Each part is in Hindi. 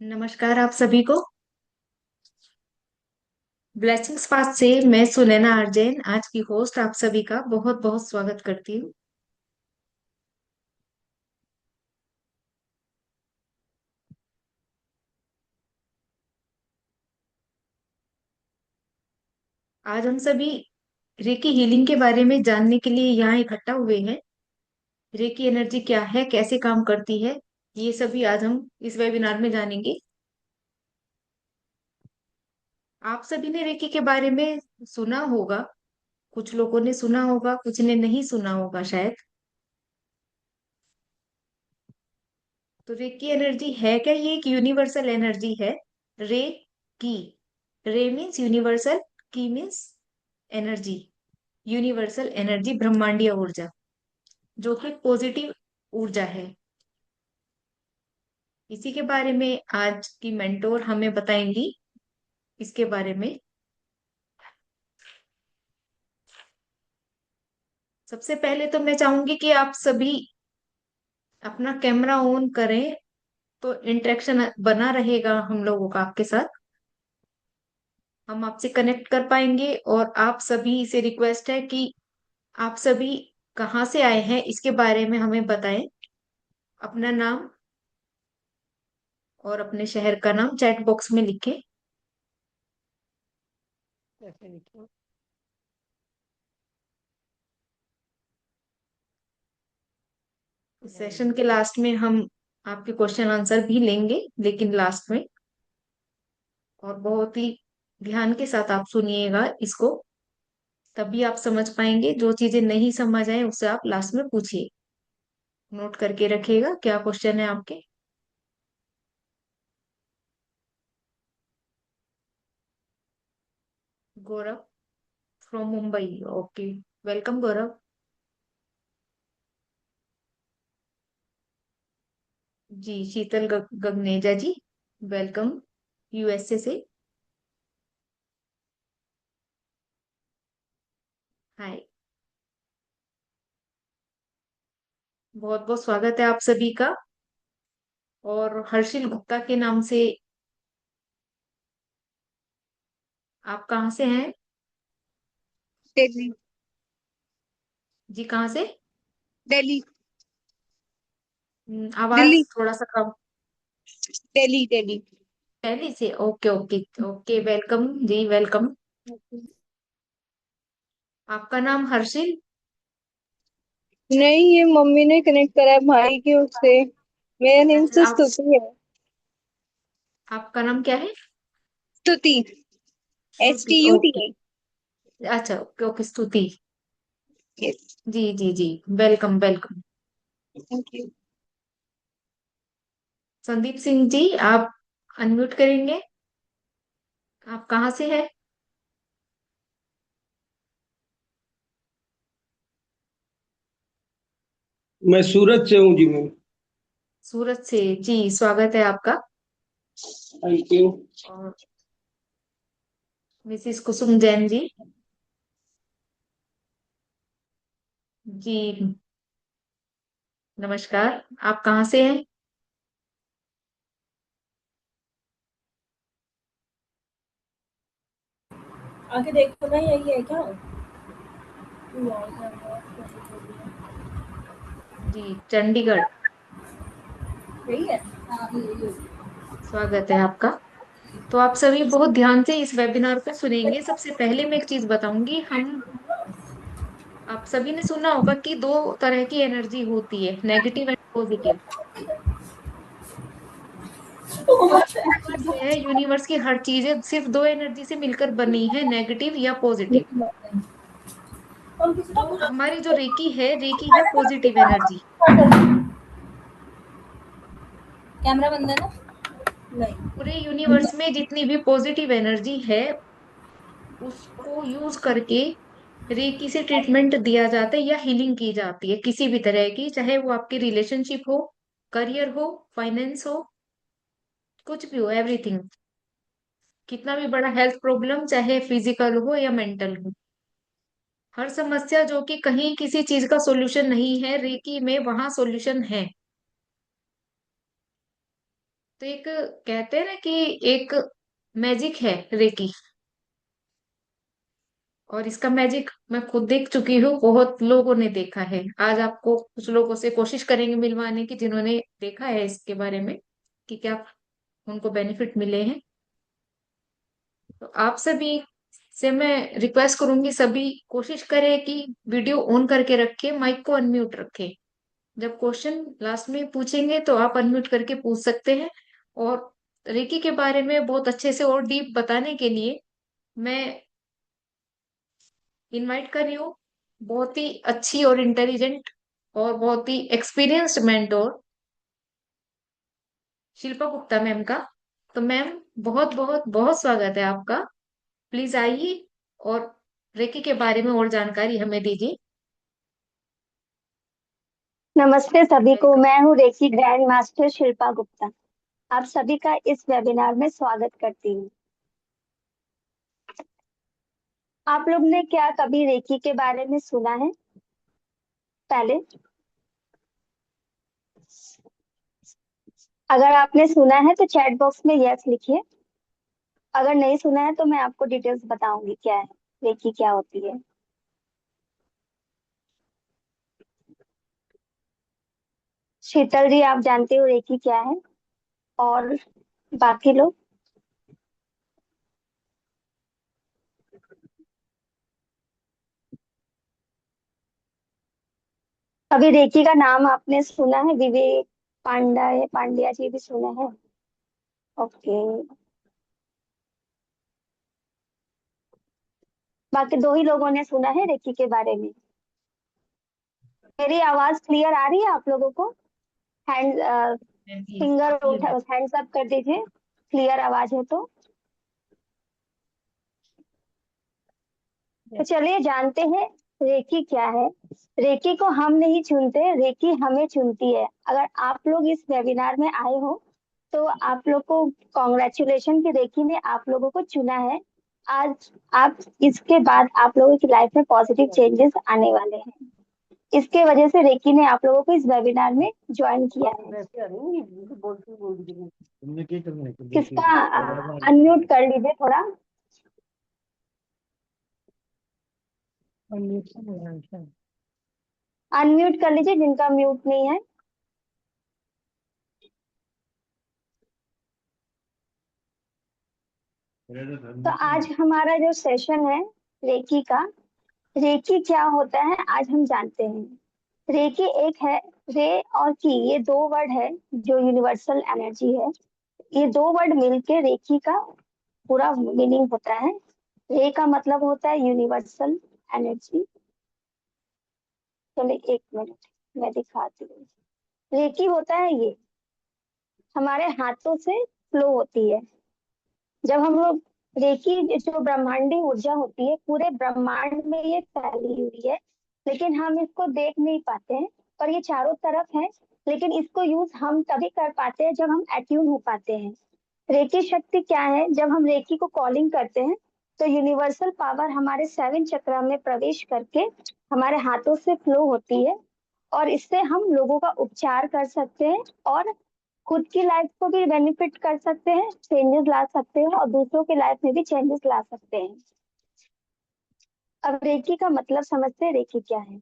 नमस्कार आप सभी को। ब्लेसिंग्स पास से मैं सुनैना आर्जैन आज की होस्ट आप सभी का बहुत बहुत स्वागत करती हूँ। आज हम सभी रेकी हीलिंग के बारे में जानने के लिए यहाँ इकट्ठा हुए हैं। रेकी एनर्जी क्या है, कैसे काम करती है, ये सभी आज हम इस वेबिनार में जानेंगे। आप सभी ने रेकी के बारे में सुना होगा, कुछ लोगों ने सुना होगा, कुछ ने नहीं सुना होगा शायद। तो रे की एनर्जी है क्या? ये एक यूनिवर्सल एनर्जी है। रे की, रे मीन्स यूनिवर्सल, की मीन्स एनर्जी। यूनिवर्सल एनर्जी, ब्रह्मांडीय ऊर्जा, जो कि पॉजिटिव ऊर्जा है। इसी के बारे में आज की मेंटोर हमें बताएंगी, इसके बारे में। सबसे पहले तो मैं चाहूंगी कि आप सभी अपना कैमरा ऑन करें, तो इंटरेक्शन बना रहेगा हम लोगों का आपके साथ। हम आपसे कनेक्ट कर पाएंगे। और आप सभी से रिक्वेस्ट है कि आप सभी कहाँ से आए हैं इसके बारे में हमें बताएं। अपना नाम और अपने शहर का नाम चैट बॉक्स में लिखें। इस सेशन के लास्ट में हम आपके क्वेश्चन आंसर भी लेंगे, लेकिन लास्ट में। और बहुत ही ध्यान के साथ आप सुनिएगा इसको, तभी आप समझ पाएंगे। जो चीजें नहीं समझ आए उससे आप लास्ट में पूछिए। नोट करके रखिएगा क्या क्वेश्चन है आपके। Gaurav from Mumbai, okay. Welcome Gaurav. Ji, Sheetal Gaganeja ji, welcome USA से। हाय, बहुत बहुत स्वागत है आप सभी का। और हर्षिल गुप्ता के नाम से। आप कहाँ से हैं? दिल्ली। जी, कहाँ से? दिल्ली। आवाज दिल्ली। थोड़ा सा कम। दिल्ली दिल्ली। दिल्ली से, ओके ओके ओके, वेलकम जी, वेलकम। आपका नाम हर्षिल? नहीं, ये मम्मी ने कनेक्ट करा है भाई के उससे। मेरा नेम अच्छा, तो आप, स्तुति है। आपका नाम क्या है? Stuti. S Stuti, T U T okay. I अच्छा, ओके ओके, स्तुति। यस। जी जी जी, welcome welcome. Thank you. Sandeep Singh ji, आप अनम्यूट करेंगे? आप कहाँ से हैं? मैं सूरत से हूँ जी मैम। सूरत से, जी स्वागत है आपका। Thank you. और मिसिस कुसुम जैन जी। जी नमस्कार। आप कहाँ से हैं? आगे देखो ना, यही है क्या? जी, चंडीगढ़। यही है। हाँ, यही है। स्वागत है आपका। तो आप सभी बहुत ध्यान से इस वेबिनार को सुनेंगे। सबसे पहले मैं एक चीज बताऊंगी। हम, आप सभी ने सुना होगा कि दो तरह की एनर्जी होती है, नेगेटिव एंड पॉजिटिव। यूनिवर्स है, यूनिवर्स की हर चीजें सिर्फ दो एनर्जी से मिलकर बनी है, नेगेटिव या पॉजिटिव। तो हमारी जो रेकी है, रेकी है पॉजिटिव एनर्जी। कैमरा बंद है ना? नहीं। पूरे यूनिवर्स में जितनी भी पॉजिटिव एनर्जी है, उसको यूज करके रेकी से ट्रीटमेंट दिया जाता है या हीलिंग की जाती है, किसी भी तरह की, चाहे वो आपकी रिलेशनशिप हो, करियर हो, फाइनेंस हो, कुछ भी हो, एवरीथिंग। कितना भी बड़ा हेल्थ प्रॉब्लम, चाहे फिजिकल हो या मेंटल हो, हर समस्या जो कि कहीं किसी चीज का सॉल्यूशन नहीं है, रेकी में वहां सॉल्यूशन है। तो एक कहते हैं ना कि एक मैजिक है रेकी, और इसका मैजिक मैं खुद देख चुकी हूँ, बहुत लोगों ने देखा है। आज आपको कुछ लोगों से कोशिश करेंगे मिलवाने की जिन्होंने देखा है इसके बारे में, कि क्या उनको बेनिफिट मिले हैं। तो आप सभी से मैं रिक्वेस्ट करूंगी, सभी कोशिश करें कि वीडियो ऑन करके रखें, माइक को अनम्यूट रखें। जब क्वेश्चन लास्ट में पूछेंगे तो आप अनम्यूट करके पूछ सकते हैं। और रेकी के बारे में बहुत अच्छे से और डीप बताने के लिए मैं इनवाइट कर रही हूँ बहुत ही अच्छी और इंटेलिजेंट और बहुत ही experienced mentor Shilpa Gupta ma'am का। तो मैम, बहुत बहुत बहुत स्वागत है आपका। प्लीज आइए और रेकी के बारे में और जानकारी हमें दीजिए। नमस्ते सभी को। वेलकम। मैं हूँ reiki grand master Shilpa Gupta. आप सभी का इस वेबिनार में स्वागत करती हूँ। आप लोग ने क्या कभी रेकी के बारे में सुना है पहले? अगर आपने सुना है तो चैट बॉक्स में यस लिखिए। अगर नहीं सुना है तो मैं आपको डिटेल्स बताऊंगी क्या है, रेकी क्या होती है। शीतल जी, आप जानते हो रेकी क्या है? और बाकी लोग? अभी रेकी का नाम आपने सुना है? विवेक पांड्या जी भी सुना है? ओके। बाकी दो ही लोगों ने सुना है रेकी के बारे में। मेरी आवाज क्लियर आ रही है आप लोगों को? हैंड फिंगर उठा, हैंड्स अप कर दीजिए, क्लियर आवाज है तो। चलिए जानते हैं रेकी क्या है। रेकी को हम नहीं चुनते, रेकी हमें चुनती है। अगर आप लोग इस वेबिनार में आए हो तो आप लोग को कॉन्ग्रेचुलेशन कि रेकी ने आप लोगों को चुना है। आज आप इसके बाद आप लोगों की लाइफ में पॉजिटिव चेंजेस आने वाले हैं। इसके वजह से रेकी ने आप लोगों को इस वेबिनार में ज्वाइन किया है। किसका अनम्यूट कर लीजिए थोड़ा। अनम्यूट कर लीजिए जिनका म्यूट नहीं है। तो आज हमारा जो सेशन है रेकी का, रेकी क्या होता है आज हम जानते हैं। रेकी एक है, रे और की, ये दो वर्ड है जो यूनिवर्सल एनर्जी है। ये दो वर्ड मिलके रेकी का पूरा मीनिंग होता है। रे का मतलब होता है यूनिवर्सल एनर्जी। चलिए एक मिनट मैं दिखाती हूँ। रेकी होता है ये, हमारे हाथों से फ्लो होती है। जब हम लोग रेकी, जो ब्रह्मांडी ऊर्जा होती है पूरे ब्रह्मांड में ये फैली हुई है, लेकिन हम इसको देख नहीं पाते हैं। और ये चारों तरफ है, लेकिन इसको यूज हम तभी कर पाते हैं जब हम एट्यून हो पाते हैं। रेकी शक्ति क्या है? जब हम रेकी को कॉलिंग करते हैं तो यूनिवर्सल पावर हमारे 7 चक्र में प्रवेश करके हमारे हाथों से फ्लो होती है। और इससे हम लोगों का उपचार कर सकते हैं और खुद की लाइफ को भी बेनिफिट कर सकते हैं, चेंजेस ला सकते हैं, और दूसरों की लाइफ में भी चेंजेस ला सकते हैं। अब रेकी का मतलब समझते हैं, रेकी क्या है।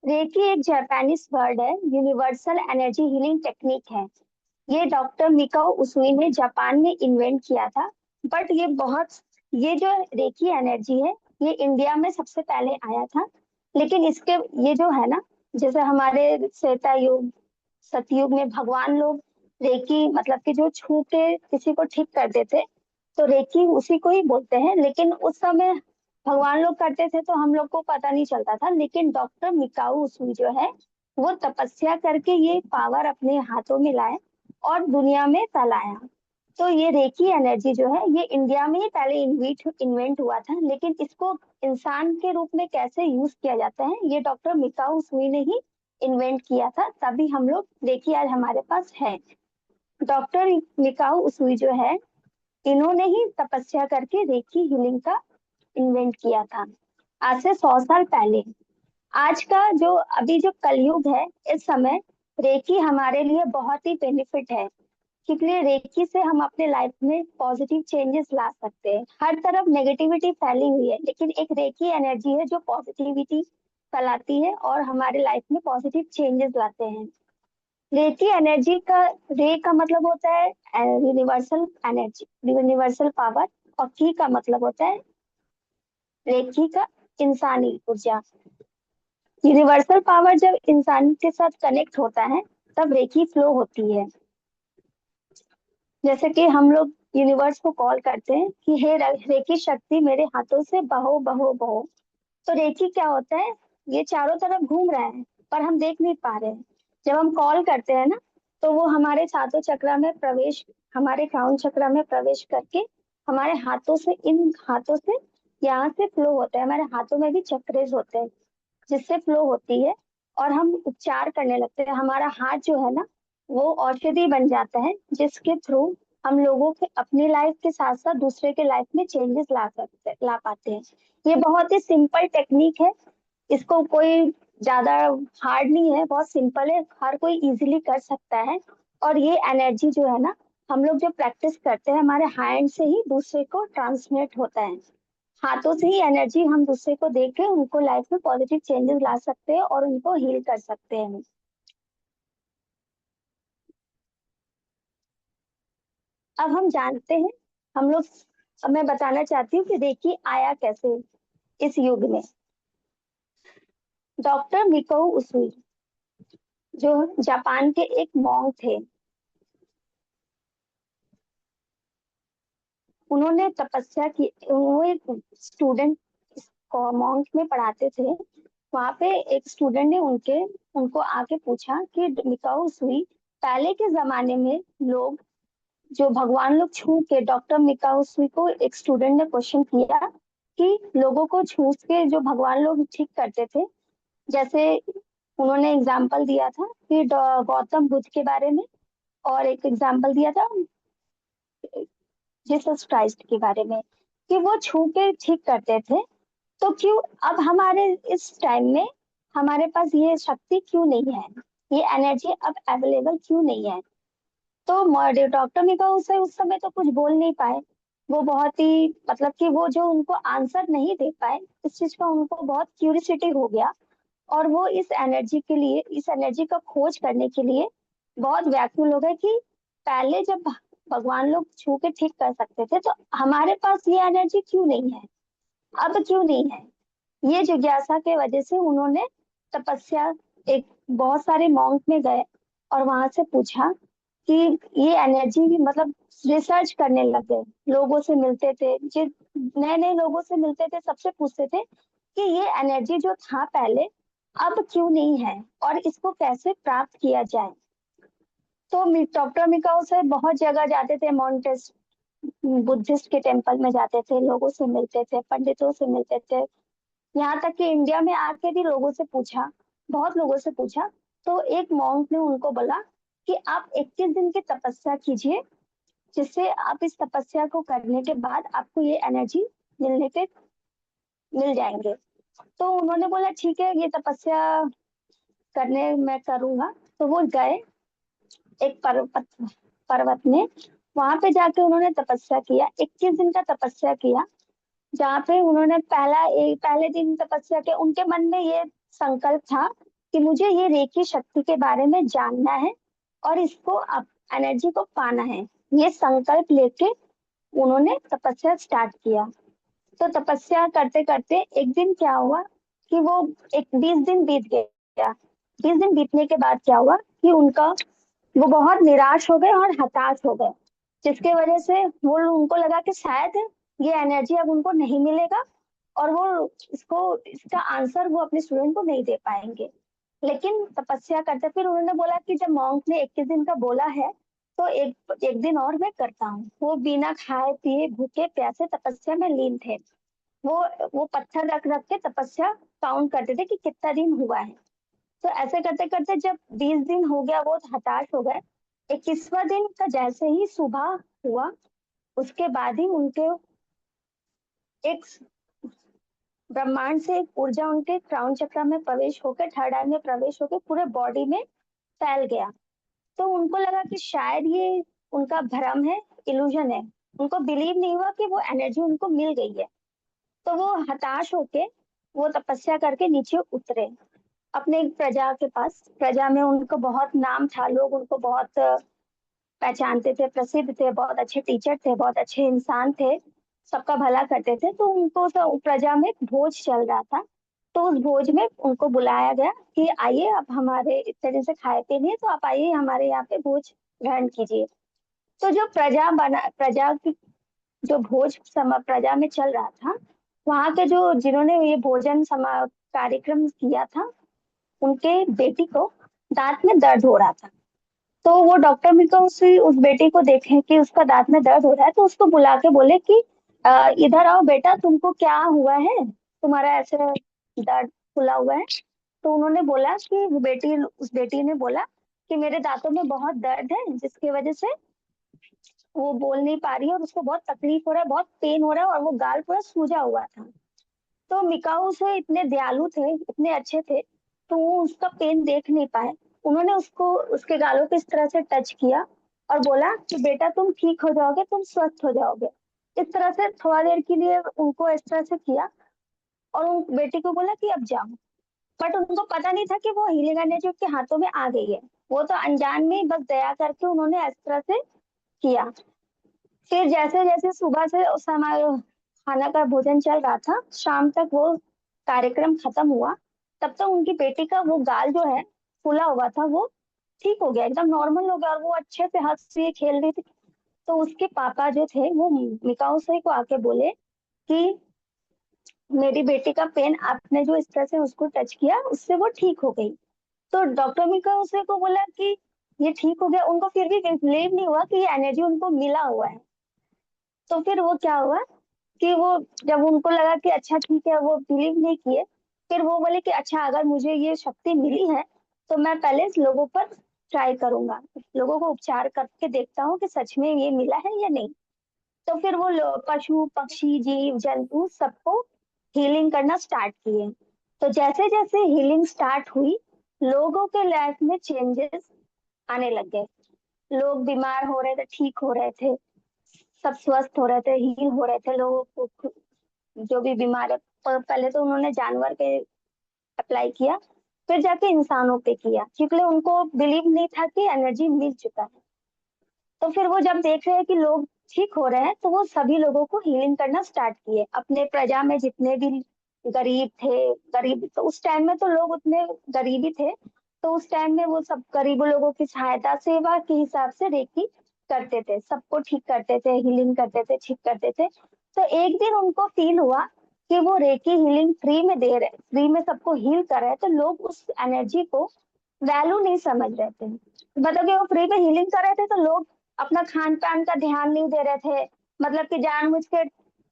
रेकी एक जापानीज वर्ड है, यूनिवर्सल एनर्जी हीलिंग टेक्निक है। ये डॉक्टर मिकाओ उसुई ने जापान में इन्वेंट किया था। बट ये जो रेकी एनर्जी है ये इंडिया में सबसे पहले आया था। लेकिन इसके, ये जो है ना, जैसे हमारे त्रेता युग सतयुग में भगवान लोग रेकी मतलब कि जो छू के किसी को ठीक कर देते, तो रेकी उसी को ही बोलते हैं। लेकिन उस समय भगवान लोग करते थे तो हम लोग को पता नहीं चलता था। लेकिन डॉक्टर मिकाऊ उसुई जो है वो तपस्या करके ये पावर अपने हाथों में लाए और दुनिया में फैलाया। तो ये रेकी एनर्जी जो है ये इंडिया में ही पहले इन्वेंट हुआ था। लेकिन इसको इंसान के रूप में कैसे यूज किया जाता है ये डॉक्टर मिकाऊ उसुई ने ही इन्वेंट किया था, तभी हम लोग रेकी आज हमारे पास है। डॉक्टर मिकाऊ उसुई जो है इन्होंने ही तपस्या करके रेकी हीलिंग का इन्वेंट किया था, आज से 100 साल पहले। आज का जो अभी जो कलयुग है, इस समय रेकी हमारे लिए बहुत ही बेनिफिट है, क्योंकि रेकी से हम अपने लाइफ में पॉजिटिव चेंजेस ला सकते हैं। हर तरफ नेगेटिविटी फैली हुई है, लेकिन एक रेकी एनर्जी है जो पॉजिटिविटी फैलाती है और हमारे लाइफ में पॉजिटिव चेंजेस लाते हैं। रेकी एनर्जी का, रे का मतलब होता है यूनिवर्सल एनर्जी, यूनिवर्सल पावर, और की का मतलब होता है रेकी का इंसानी ऊर्जा। यूनिवर्सल पावर जब इंसान के साथ कनेक्ट होता है तब रेकी फ्लो होती है। जैसे कि हम लोग यूनिवर्स को कॉल करते हैं कि हे रेकी शक्ति मेरे हाथों से बहो बहो बहो। तो रेकी क्या होता है, ये चारों तरफ घूम रहा है पर हम देख नहीं पा रहे हैं। जब हम कॉल करते हैं ना, तो वो हमारे सातों चक्र में प्रवेश, हमारे क्राउन चक्र में प्रवेश करके हमारे हाथों से, इन हाथों से यहाँ से फ्लो होता है। हमारे हाथों में भी चक्रेज होते हैं जिससे फ्लो होती है और हम उपचार करने लगते हैं। हमारा हाथ जो है ना, वो औषधि बन जाता है, जिसके थ्रू हम लोगों के अपनी लाइफ के साथ साथ दूसरे के लाइफ में चेंजेस ला पाते हैं। ये बहुत ही सिंपल टेक्निक है, इसको कोई ज्यादा हार्ड नहीं है, बहुत सिंपल है, हर कोई इजीली कर सकता है। और ये एनर्जी जो है ना, हम लोग जो प्रैक्टिस करते हैं, हमारे हैंड से ही दूसरे को ट्रांसमिट होता है। हाथों से ही एनर्जी हम दूसरे को दे के उनको लाइफ में पॉजिटिव चेंजेस ला सकते हैं और उनको हील कर सकते हैं। अब हम जानते हैं, हम लोग, अब मैं बताना चाहती हूँ कि रेकी आया कैसे इस युग में। डॉक्टर मिको उसुई, जो जापान के एक मॉन्क थे, उन्होंने तपस्या की। वो एक स्टूडेंट मॉन्क में पढ़ाते थे। वहां पे एक स्टूडेंट ने उनको आके पूछा कि मिकाओ सुई, पहले के जमाने में लोग, जो भगवान लोग छू के, डॉक्टर मिकाओ सुई को एक स्टूडेंट ने क्वेश्चन किया कि लोगों को छू के जो भगवान लोग ठीक करते थे, जैसे उन्होंने एग्जाम्पल दिया था कि गौतम बुद्ध के बारे में, और एक एग्जाम्पल दिया था जीसस क्राइस्ट के बारे में, कि वो छू के ठीक करते थे। तो क्यों अब हमारे इस टाइम में हमारे पास ये शक्ति क्यों नहीं है, ये एनर्जी अब अवेलेबल क्यों नहीं है? तो डॉक्टर मिका उस समय तो कुछ बोल नहीं पाए। वो बहुत ही, मतलब कि वो जो उनको आंसर नहीं दे पाए, इस चीज का उनको बहुत क्यूरियोसिटी हो गया। और वो इस एनर्जी के लिए, इस एनर्जी का खोज करने के लिए बहुत व्याकुल हो गए कि पहले जब भगवान लोग छू के ठीक कर सकते थे, तो हमारे पास ये एनर्जी क्यों नहीं है, अब क्यों नहीं है? ये जिज्ञासा के वजह से उन्होंने तपस्या, एक बहुत सारे मॉन्क में गए और वहां से पूछा कि ये एनर्जी, मतलब रिसर्च करने लग गए। लोगों से मिलते थे, जिस नए नए लोगों से मिलते थे, सबसे पूछते थे कि ये एनर्जी जो था पहले, अब क्यों नहीं है और इसको कैसे प्राप्त किया जाए। तो डॉक्टर मिकाओ से बहुत जगह जाते थे, माउंटेस बुद्धिस्ट के टेम्पल में जाते थे, लोगों से मिलते थे, पंडितों से मिलते थे, यहाँ तक कि इंडिया में आके भी लोगों से पूछा, बहुत लोगों से पूछा। तो एक मॉन्क ने उनको बोला कि आप 21 दिन की तपस्या कीजिए, जिससे आप इस तपस्या को करने के बाद आपको ये एनर्जी मिल जाएंगे। तो उन्होंने बोला ठीक है, ये तपस्या करने मैं करूंगा। तो वो गए एक पर्वत में, वहां पे जाके उन्होंने तपस्या किया, 21 दिन का तपस्या किया, जहाँ पे उन्होंने पहले दिन तपस्या के उनके मन में ये संकल्प था कि मुझे ये रेकी शक्ति के बारे में जानना है और इसको एनर्जी को पाना है। ये संकल्प लेके उन्होंने तपस्या स्टार्ट किया। तो तपस्या करते करते एक दिन क्या हुआ कि वो, एक 20 दिन बीत गया। 20 दिन बीतने के बाद क्या हुआ कि वो बहुत निराश हो गए और हताश हो गए, जिसके वजह से वो, उनको लगा कि शायद ये एनर्जी अब उनको नहीं मिलेगा और वो इसका आंसर वो अपने स्टूडेंट को नहीं दे पाएंगे। लेकिन तपस्या करते, फिर उन्होंने बोला कि जब मॉन्क ने 21 दिन का बोला है, तो एक दिन और मैं करता हूँ। वो बिना खाए पिए भूखे प्यासे तपस्या में लीन थे। वो वो पत्थर रख रख के तपस्या काउंट करते थे कि कितना दिन हुआ है। तो ऐसे करते करते जब 20 दिन हो गया, वो हताश हो गए। 21वां दिन का जैसे ही सुबह हुआ, उसके बाद ही उनके एक ब्रह्मांड से एक ऊर्जा उनके क्राउन चक्र में प्रवेश होकर थर्ड आई में प्रवेश होकर पूरे बॉडी में फैल गया। तो उनको लगा कि शायद ये उनका भ्रम है, इल्यूजन है। उनको बिलीव नहीं हुआ कि वो एनर्जी उनको मिल गई है। तो वो हताश होके वो तपस्या करके नीचे उतरे अपने एक प्रजा के पास। प्रजा में उनको बहुत नाम था, लोग उनको बहुत पहचानते थे, प्रसिद्ध थे, बहुत अच्छे टीचर थे, बहुत अच्छे इंसान थे, सबका भला करते थे। तो उनको तो प्रजा में भोज चल रहा था। तो उस भोज में उनको बुलाया गया कि आइए, आप हमारे इतने दिन से खाए पे नहीं है, तो आप आइए हमारे यहाँ पे भोज ग्रहण कीजिए। तो जो प्रजा की जो भोज समा प्रजा में चल रहा था, वहां के जो जिन्होंने ये भोजन समा कार्यक्रम किया था, उनके बेटी को दांत में दर्द हो रहा था। तो वो डॉक्टर मिलकर उस बेटी को देखे कि उसका दांत में दर्द हो रहा है, तो उसको बुला के बोले कि इधर आओ बेटा, तुमको क्या हुआ है, तुम्हारा ऐसे दर्द फुला हुआ है। तो उन्होंने बोला कि उस बेटी ने बोला कि मेरे दांतों में बहुत दर्द है, जिसकी वजह से वो बोल नहीं पा रही है और उसको बहुत तकलीफ हो रहा है, बहुत पेन हो रहा है, और वो गाल पूरा सूजा हुआ था। तो मिकाऊ से इतने दयालु थे, इतने अच्छे थे, तो वो उसका पेन देख नहीं पाए। उन्होंने उसको उसके गालों पे इस तरह से टच किया और बोला कि बेटा तुम ठीक हो जाओगे, तुम स्वस्थ हो जाओगे। इस तरह से थोड़ा देर के लिए उनको इस तरह से किया और उन बेटी को बोला कि अब जाओ। बट उनको पता नहीं था कि वो हीलिंग एनर्जी उसके हाथों में आ गई है। वो तो अनजान में ही बस दया करके उन्होंने इस तरह से किया। फिर जैसे जैसे सुबह से उस समय खाना का भोजन चल रहा था, शाम तक वो कार्यक्रम खत्म हुआ। तब तक उनकी बेटी का वो गाल जो है फूला हुआ था, वो ठीक हो गया, एकदम नॉर्मल हो गया, और वो अच्छे से हंस रही खेल रही थी। तो उसके पापा जो थे वो मिकाओ से को आके बोले कि मेरी बेटी का पेन आपने जो इस तरह से उसको टच किया, उससे वो ठीक हो गई। तो डॉक्टर मिकाओ से को बोला कि ये ठीक हो गया। उनको फिर भी बिलीव नहीं हुआ कि ये एनर्जी उनको मिला हुआ है। तो फिर वो क्या हुआ कि वो जब उनको लगा कि अच्छा ठीक है, वो बिलीव नहीं किए। फिर वो बोले कि अच्छा, अगर मुझे ये शक्ति मिली है तो मैं पहले इस लोगों पर ट्राई करूंगा, लोगों को उपचार करके देखता हूँ कि सच में ये मिला है या नहीं। तो फिर वो पशु पक्षी जीव जंतु सबको हीलिंग करना स्टार्ट किए। तो जैसे जैसे हीलिंग स्टार्ट हुई, लोगों के लाइफ में चेंजेस आने लग गए। लोग बीमार हो रहे थे, ठीक हो रहे थे, सब स्वस्थ हो रहे थे, हील हो रहे थे। लोगों को जो भी बीमार है, पहले तो उन्होंने जानवर पे अप्लाई किया, फिर जाके इंसानों पे किया, क्योंकि उनको बिलीव नहीं था कि एनर्जी मिल चुका है। तो फिर वो जब देख रहे हैं कि लोग ठीक हो रहे हैं, तो वो सभी लोगों को हीलिंग करना स्टार्ट किए। अपने प्रजा में जितने भी गरीब थे, गरीब तो उस टाइम में तो लोग उतने गरीब ही थे, तो उस टाइम में वो सब गरीब लोगों की सहायता सेवा के हिसाब से रेकी करते थे, सबको ठीक करते थे, हीलिंग करते थे, ठीक करते थे। तो एक दिन उनको फील हुआ कि वो रेकी हीलिंग फ्री में दे रहे, फ्री में सबको हील कर रहे हैं, तो लोग उस एनर्जी को वैल्यू नहीं समझ रहे थे। मतलब कि वो फ्री में हीलिंग कर रहे थे, तो लोग अपना खान पान का ध्यान नहीं दे रहे थे। मतलब कि जानबूझ के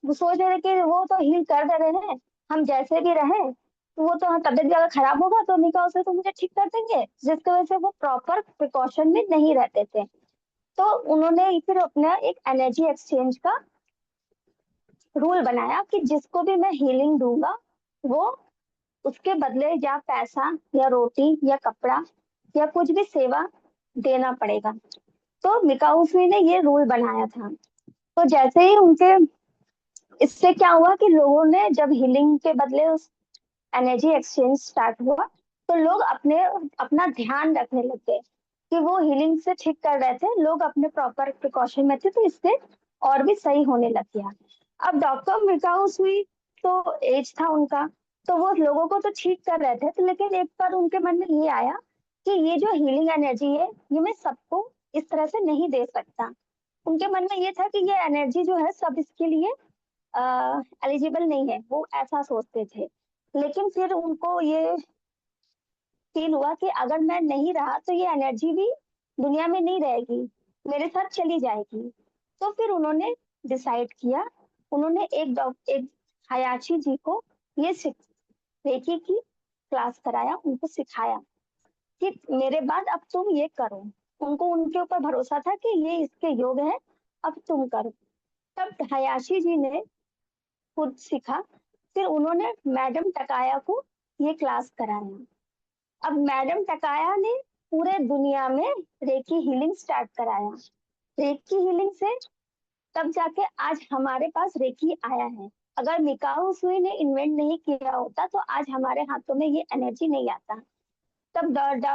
वो सोच रहे थे कि वो तो हील कर दे रहे हैं, हम जैसे भी रहे, तो वो तो तबियत ज्यादा खराब होगा तो निकाह से तो मुझे ठीक कर देंगे, जिसकी वजह से वो प्रॉपर प्रिकॉशन में नहीं रहते थे। तो उन्होंने फिर अपना एक एनर्जी एक्सचेंज का रूल बनाया कि जिसको भी मैं हीलिंग दूंगा, वो उसके बदले या पैसा या रोटी या कपड़ा या कुछ भी सेवा देना पड़ेगा। तो मिकाउसी ने ये रूल बनाया था। तो जैसे ही उनके इससे क्या हुआ कि लोगों ने जब हीलिंग के बदले उस एनर्जी एक्सचेंज स्टार्ट हुआ, तो लोग अपने अपना ध्यान रखने लग गए कि वो हीलिंग से ठीक कर रहे थे, लोग अपने प्रॉपर प्रिकॉशन में थे, तो इससे और भी सही होने लग गया। अब डॉक्टर मिकाउस हुई, तो एज था उनका, तो वो लोगों को तो ठीक कर रहे थे, तो लेकिन एक बार उनके मन में ये आया कि ये जो हीलिंग एनर्जी है, ये मैं सबको इस तरह से नहीं दे सकता। उनके मन में ये था कि ये एनर्जी जो है सब इसके लिए एलिजिबल नहीं है, वो ऐसा सोचते थे। लेकिन फिर उनको ये फील हुआ कि अगर मैं नहीं रहा तो ये एनर्जी भी दुनिया में नहीं रहेगी, मेरे साथ चली जाएगी। तो फिर उन्होंने डिसाइड किया, उन्होंने एक हयाची जी को ये रेकी की क्लास कराया, उनको सिखाया कि मेरे बाद अब तुम ये करो। उनको उनके ऊपर भरोसा था कि ये इसके योग है, अब तुम करो। तब हयाशी जी ने खुद सीखा, फिर उन्होंने मैडम टकाया को ये क्लास कराया। अब मैडम टकाया ने पूरे दुनिया में रेकी हीलिंग स्टार्ट कराया। रेकी हीलिंग से तब जाके आज हमारे पास रेकी आया है। अगर मिकाओ सुई ने इन्वेंट नहीं किया होता तो आज हमारे हाथों में ये एनर्जी नहीं आता। तब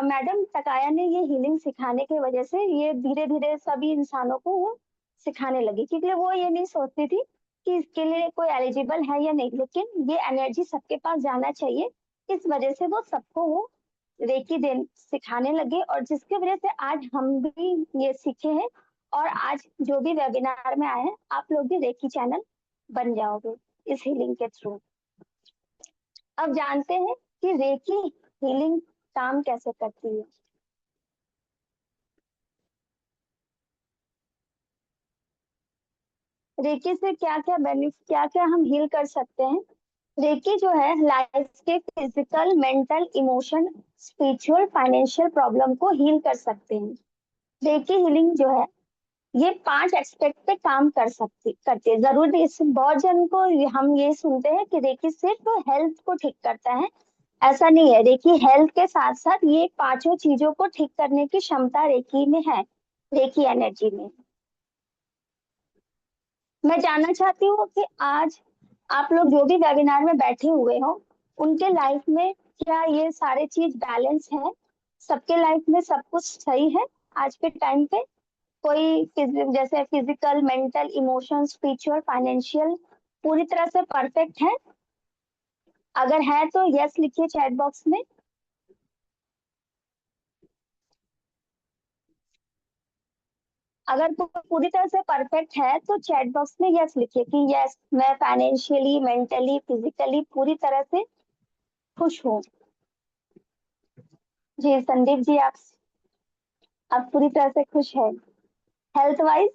मैडम टकाया ने ये हीलिंग सिखाने की वजह से ये धीरे धीरे सभी इंसानों को वो सिखाने लगी, क्योंकि वो ये नहीं सोचती थी कि इसके लिए कोई एलिजिबल है या नहीं, लेकिन ये एनर्जी सबके पास जाना चाहिए। इस वजह से वो सबको वो रेकी दे सिखाने लगे, और जिसकी वजह से आज हम भी ये सीखे हैं, और आज जो भी वेबिनार में आए हैं आप लोग भी रेकी चैनल बन जाओगे इस हीलिंग के थ्रू। अब जानते हैं कि रेकी हीलिंग काम कैसे करती है। रेकी से क्या क्या बेनिफिट, क्या क्या हम हील कर सकते हैं। रेकी जो है लाइफ के physical, mental, emotion, spiritual, financial problem को हील कर सकते हैं। रेकी हीलिंग जो है ये 5 एस्पेक्ट पे काम करते हैं। जरूर इस बहुत जन को हम ये सुनते हैं कि रेकी सिर्फ हेल्थ को ठीक करता है। ऐसा नहीं है, रेकी हेल्थ के साथ साथ ये पांचों चीजों को ठीक करने की क्षमता रेकी में है, रेकी एनर्जी में। मैं जानना चाहती हूँ कि आज आप लोग जो भी वेबिनार में बैठे हुए हो उनके लाइफ में क्या ये सारे चीज बैलेंस है, सबके लाइफ में सब कुछ सही है आज के टाइम पे। कोई जैसे physical, mental, emotional, spiritual, financial पूरी तरह से परफेक्ट है? अगर है तो यस लिखिए चैट बॉक्स में। अगर पूरी तरह से परफेक्ट है तो चैट बॉक्स में यस लिखिए कि यस मैं फाइनेंशियली, मेंटली, फिजिकली पूरी तरह से खुश हूँ। जी संदीप जी, आप पूरी तरह से खुश है हेल्थ वाइज?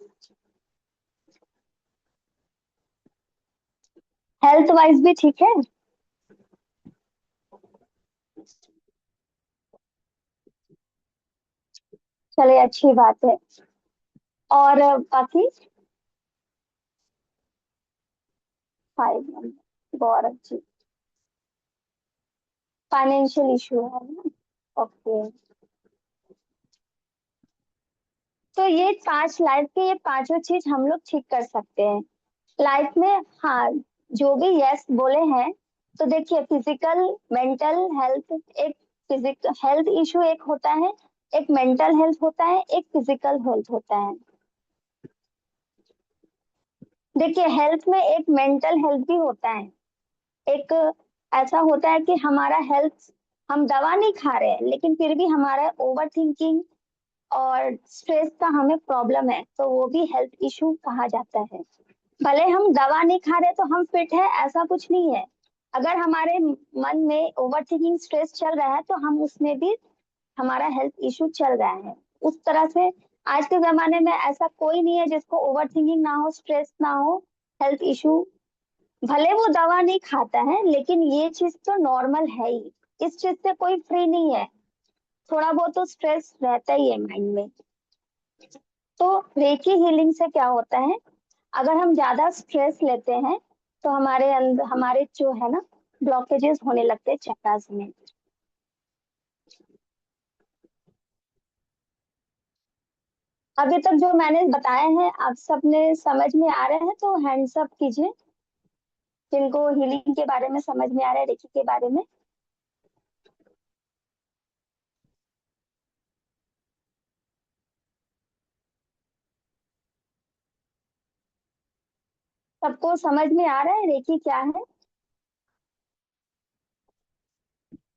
हेल्थ वाइज भी ठीक है? चलिए अच्छी बात है। और बाकी 5 गौरव जी फाइनेंशियल इशू है ना? ओके। तो ये 5 लाइफ के, ये पांचों चीज हम लोग ठीक कर सकते हैं लाइफ में। हाँ, जो भी यस बोले हैं, तो देखिए फिजिकल, मेंटल हेल्थ, एक फिजिकल हेल्थ इशू एक होता है, एक मेंटल हेल्थ होता है, एक फिजिकल हेल्थ होता है। देखिए हेल्थ में एक मेंटल हेल्थ भी होता है। एक ऐसा होता है कि हमारा हेल्थ, हम दवा नहीं खा रहे हैं लेकिन फिर भी हमारा ओवर थिंकिंग और स्ट्रेस का हमें प्रॉब्लम है, तो वो भी हेल्थ इशू कहा जाता है। भले हम दवा नहीं खा रहे तो हम फिट है, ऐसा कुछ नहीं है। अगर हमारे मन में ओवर थिंकिंग, स्ट्रेस चल रहा है तो हम उसमें भी हमारा हेल्थ इशू चल रहा है। उस तरह से आज के जमाने में ऐसा कोई नहीं है जिसको ओवर थिंकिंग ना हो, स्ट्रेस ना हो, हेल्थ इशू। भले वो दवा नहीं खाता है लेकिन ये चीज तो नॉर्मल है ही, इस चीज से कोई फ्री नहीं है। थोड़ा बहुत तो स्ट्रेस रहता ही है माइंड में। तो रेकी हीलिंग से क्या होता है, अगर हम ज्यादा स्ट्रेस लेते हैं तो हमारे अंदर, हमारे जो है ना, ब्लॉकेजेस होने लगते हैं चक्रास में। अभी तक जो मैंने बताए हैं आप सबने समझ में आ रहे हैं तो हैंड्स अप कीजिए जिनको हीलिंग के बारे में समझ में आ रहा है, रेकी के बारे में। सबको समझ में आ रहा है रेकी क्या है?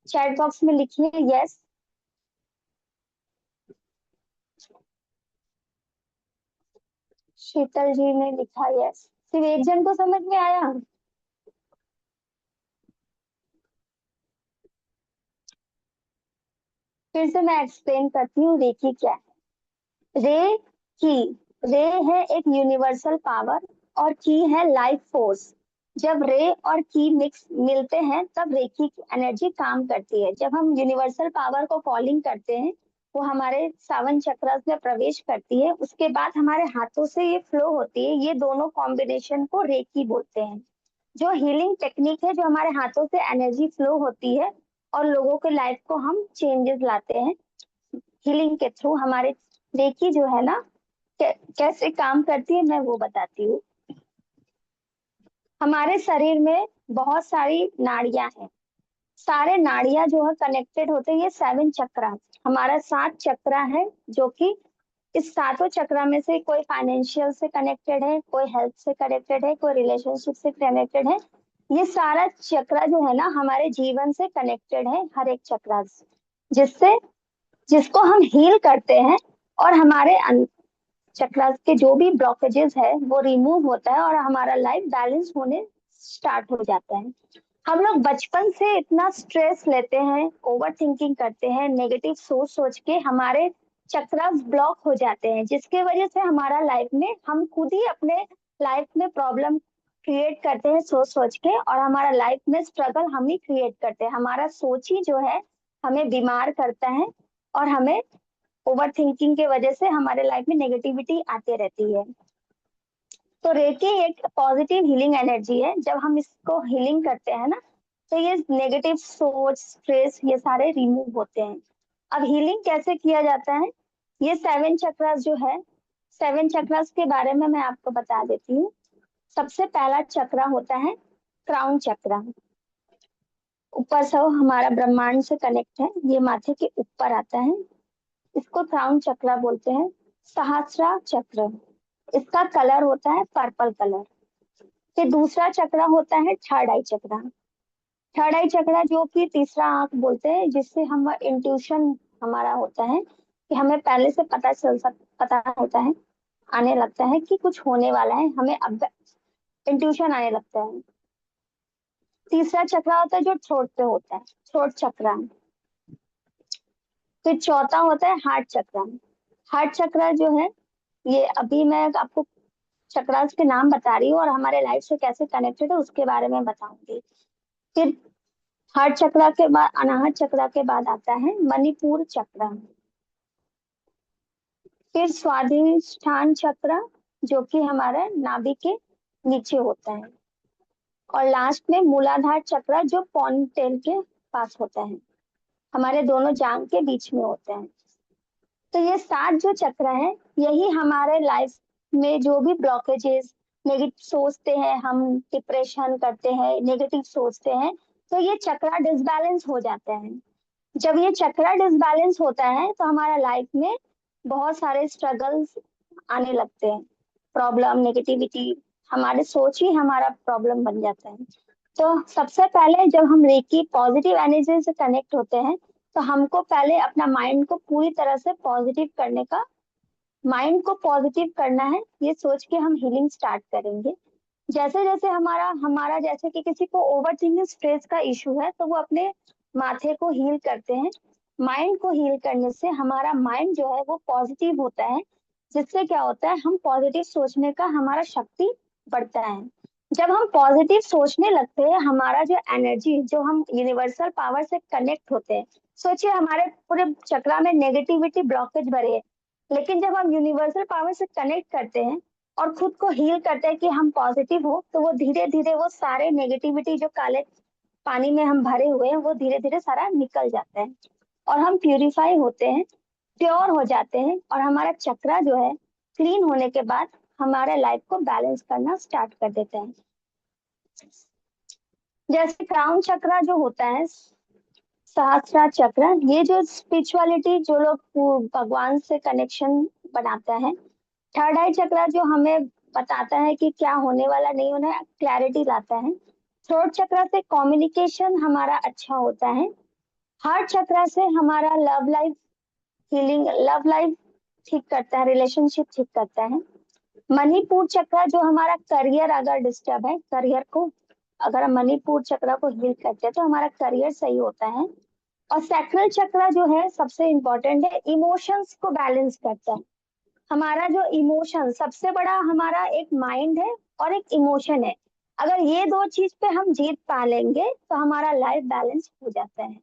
चैट बॉक्स में लिखिए यस। शीतल जी ने लिखा यस। सिर्फ एक जन को समझ में आया? फिर से मैं एक्सप्लेन करती हूँ रेकी क्या है। रे की, रे है एक यूनिवर्सल पावर और की है लाइफ फोर्स। जब रे और की मिक्स मिलते हैं तब रेकी की एनर्जी काम करती है। जब हम यूनिवर्सल पावर को कॉलिंग करते हैं वो हमारे 7 चक्रास में प्रवेश करती है, उसके बाद हमारे हाथों से ये फ्लो होती है। ये दोनों कॉम्बिनेशन को रेकी बोलते हैं। जो हीलिंग टेक्निक है, जो हमारे हाथों से एनर्जी फ्लो होती है और लोगों के लाइफ को हम चेंजेस लाते हैं हीलिंग के थ्रू। हमारे रेकी जो है ना, कैसे काम करती है मैं वो बताती हूँ। हमारे शरीर में बहुत सारी नाड़ियां हैं। सारे नाड़ियां जो है कनेक्टेड होते हैं, ये 7 चक्रा। हमारा 7 चक्रा है, जो कि इस सातों चक्रा में से कोई फाइनेंशियल से कनेक्टेड है, कोई हेल्थ से कनेक्टेड है, कोई रिलेशनशिप से कनेक्टेड है। ये सारा चक्रा जो है ना हमारे जीवन से कनेक्टेड है, हर एक चक्रा जिससे जिसको हम हील करते हैं और हमारे चक्रास के जो भी ब्लॉकेजेस है वो रिमूव होता है और हमारा लाइफ बैलेंस होने स्टार्ट हो जाता है। हम लोग बचपन से इतना स्ट्रेस लेते हैं, ओवर थिंकिंग करते हैं, नेगेटिव सोच सोच के हमारे चक्रास ब्लॉक हो जाते हैं, जिसके वजह से हमारा लाइफ में हम खुद ही अपने लाइफ में प्रॉब्लम क्रिएट करते हैं सोच सोच के, और हमारा लाइफ में स्ट्रगल हम ही क्रिएट करते हैं। हमारा सोच ही जो है हमें बीमार करता है और हमें ओवर थिंकिंग के वजह से हमारे लाइफ में नेगेटिविटी आती रहती है। तो रेकी एक पॉजिटिव हीलिंग एनर्जी है। जब हम इसको हीलिंग करते हैं ना, तो ये नेगेटिव सोच, स्ट्रेस, ये सारे रिमूव होते हैं। अब हीलिंग कैसे किया जाता है, ये 7 चक्रास जो है, 7 चक्रास के बारे में मैं आपको बता देती हूँ। सबसे पहला चक्रा होता है क्राउन चक्रा। ऊपर से वो हमारा ब्रह्मांड से कनेक्ट है, ये माथे के ऊपर आता है, इसको क्राउन चक्रा बोलते हैं। सहस्रा चक्र, इसका कलर होता है पर्पल कलर। फिर दूसरा चक्रा होता है थर्ड आई चक्रा। थर्ड आई चक्रा जो कि तीसरा आंख बोलते हैं, जिससे हम इंट्यूशन हमारा होता है कि हमें पहले से पता होता है, आने लगता है कि कुछ होने वाला है, हमें अब इंट्यूशन आने लगता है। तीसरा चक्रा होता है जो थ्रोट पे होता है, थ्रोट चक्रा। फिर चौथा होता है हार्ट चक्रा। हार्ट चक्रा जो है, ये अभी मैं आपको चक्रास के नाम बता रही हूँ और हमारे लाइफ से कैसे कनेक्टेड है उसके बारे में बताऊंगी। फिर हार्ट चक्रा के बाद, अनाहत चक्रा के बाद आता है मणिपुर चक्रा। फिर स्वादिष्ठान चक्र, जो कि हमारा नाभि के नीचे होता है। और लास्ट में मूलाधार चक्र, जो पॉनीटेल के पास होता है, हमारे दोनों जांग के बीच में होता है। तो ये 7 जो चक्र है, यही हमारे लाइफ में जो भी ब्लॉकेजेस, नेगेटिव सोचते हैं हम, डिप्रेशन करते हैं, नेगेटिव सोचते हैं, तो ये चक्रा डिसबैलेंस हो जाता है। जब ये चक्रा डिसबैलेंस होता है तो हमारा लाइफ में बहुत सारे स्ट्रगल्स आने लगते हैं, प्रॉब्लम, नेगेटिविटी, हमारे सोच ही हमारा प्रॉब्लम बन जाता है। तो सबसे पहले जब हम रेकी पॉजिटिव एनर्जी से कनेक्ट होते हैं, तो हमको पहले अपना माइंड को पूरी तरह से पॉजिटिव करने का, माइंड को पॉजिटिव करना है, ये सोच के हम हीलिंग स्टार्ट करेंगे। जैसे जैसे हमारा हमारा जैसे कि किसी को ओवर थिंकिंग स्ट्रेस का इशू है, तो वो अपने माथे को हील करते हैं। माइंड को हील करने से हमारा माइंड जो है वो पॉजिटिव होता है, जिससे क्या होता है, हम पॉजिटिव सोचने का हमारा शक्ति बढ़ता है। जब हम पॉजिटिव सोचने लगते हैं, हमारा जो एनर्जी, जो हम यूनिवर्सल पावर से कनेक्ट होते हैं, सोचिए हमारे पूरे चक्रा में नेगेटिविटी ब्लॉकेज भरे है, लेकिन जब हम यूनिवर्सल पावर से कनेक्ट करते हैं और खुद को हील करते हैं कि हम पॉजिटिव हो, तो वो धीरे धीरे वो सारे नेगेटिविटी जो काले पानी में हम भरे हुए हैं, वो धीरे धीरे सारा निकल जाता है और हम प्यूरिफाई होते हैं, प्योर हो जाते हैं, और हमारा चक्रा जो है क्लीन होने के बाद हमारे लाइफ को बैलेंस करना स्टार्ट कर देते हैं। जैसे क्राउन चक्रा जो होता है, सहस्त्रा चक्र, ये जो स्पिरिचुअलिटी, जो लोग भगवान से कनेक्शन बनाता है। थर्ड आई चक्र जो हमें बताता है कि क्या होने वाला, नहीं होना है, क्लैरिटी लाता है। थ्रोट चक्र से कम्युनिकेशन हमारा अच्छा होता है। हार्ट चक्र से हमारा love life healing, love life ठीक करता है, रिलेशनशिप ठीक करता है। मणिपुर चक्र जो हमारा करियर अगर डिस्टर्ब है, करियर को अगर हम मणिपुर चक्र को हील करते हैं तो हमारा करियर सही होता है। और सैक्रल चक्र जो है सबसे इम्पोर्टेंट है, इमोशंस को बैलेंस करता है। हमारा जो इमोशन, सबसे बड़ा हमारा एक माइंड है और एक इमोशन है, अगर ये दो चीज पे हम जीत पा लेंगे तो हमारा लाइफ बैलेंस हो जाता है।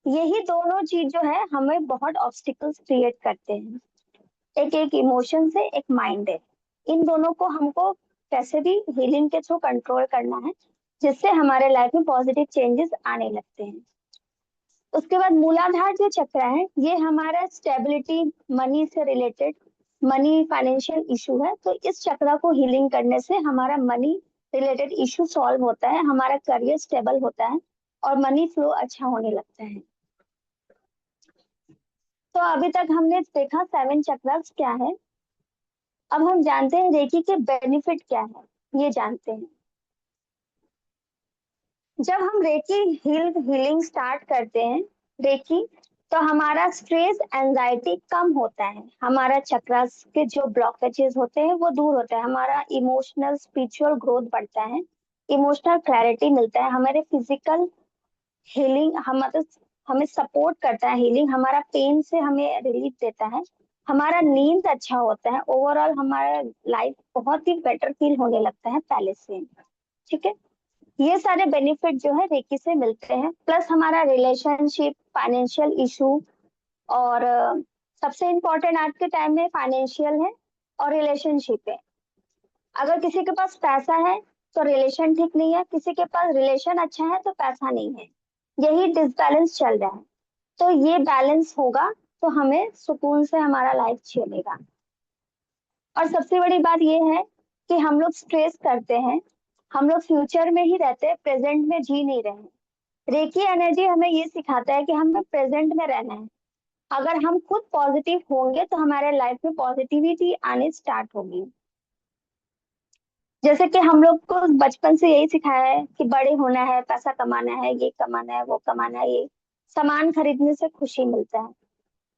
यही दोनों चीज जो है हमें बहुत ऑब्स्टिकल्स क्रिएट करते हैं। एक एक इमोशन से एक माइंड है, इन दोनों को हमको कैसे भी हीलिंग के थ्रू कंट्रोल करना है, जिससे हमारे लाइफ में पॉजिटिव चेंजेस आने लगते हैं। उसके बाद मूलाधार जो चक्र है, ये हमारा स्टेबिलिटी, मनी से रिलेटेड, मनी फाइनेंशियल इशू है, तो इस चक्र को हीलिंग करने से हमारा मनी रिलेटेड इशू सॉल्व होता है, हमारा करियर स्टेबल होता है और मनी फ्लो अच्छा होने लगता है। तो अभी तक हमने देखा 7 चक्रास क्या है। अब हम जानते हैं रेकी के बेनिफिट क्या है, ये जानते हैं। जब हम रेकी हीलिंग स्टार्ट करते हैं रेकी, तो हमारा स्ट्रेस एंजाइटी कम होता है, हमारा चक्रास के जो ब्लॉकेजेस होते हैं वो दूर होता है, हमारा इमोशनल स्पिरिचुअल ग्रोथ बढ़ता है, इमोशनल क्लैरिटी मिलता है, हमारे फिजिकल हीलिंग हम मतलब हमें सपोर्ट करता है, हीलिंग हमारा पेन से हमें रिलीफ देता है, हमारा नींद अच्छा होता है, ओवरऑल हमारा लाइफ बहुत ही बेटर फील होने लगता है पहले से। ठीक है, ये सारे बेनिफिट जो है रेकी से मिलते हैं, प्लस हमारा रिलेशनशिप, फाइनेंशियल इशू, और सबसे इम्पोर्टेंट आज के टाइम में फाइनेंशियल है और रिलेशनशिप है। अगर किसी के पास पैसा है तो रिलेशन ठीक नहीं है, किसी के पास रिलेशन अच्छा है तो पैसा नहीं है, यही डिसबैलेंस चल रहा है। तो ये बैलेंस होगा तो हमें सुकून से हमारा लाइफ चलेगा। और सबसे बड़ी बात ये है कि हम लोग स्ट्रेस करते हैं, हम लोग फ्यूचर में ही रहते हैं, प्रेजेंट में जी नहीं रहे। रेकी एनर्जी हमें ये सिखाता है कि हमें प्रेजेंट में रहना है। अगर हम खुद पॉजिटिव होंगे तो हमारे लाइफ में पॉजिटिविटी आने स्टार्ट होगी। जैसे कि हम लोग को बचपन से यही सिखाया है कि बड़े होना है, पैसा कमाना है, ये कमाना है, वो कमाना है, ये सामान खरीदने से खुशी मिलता है।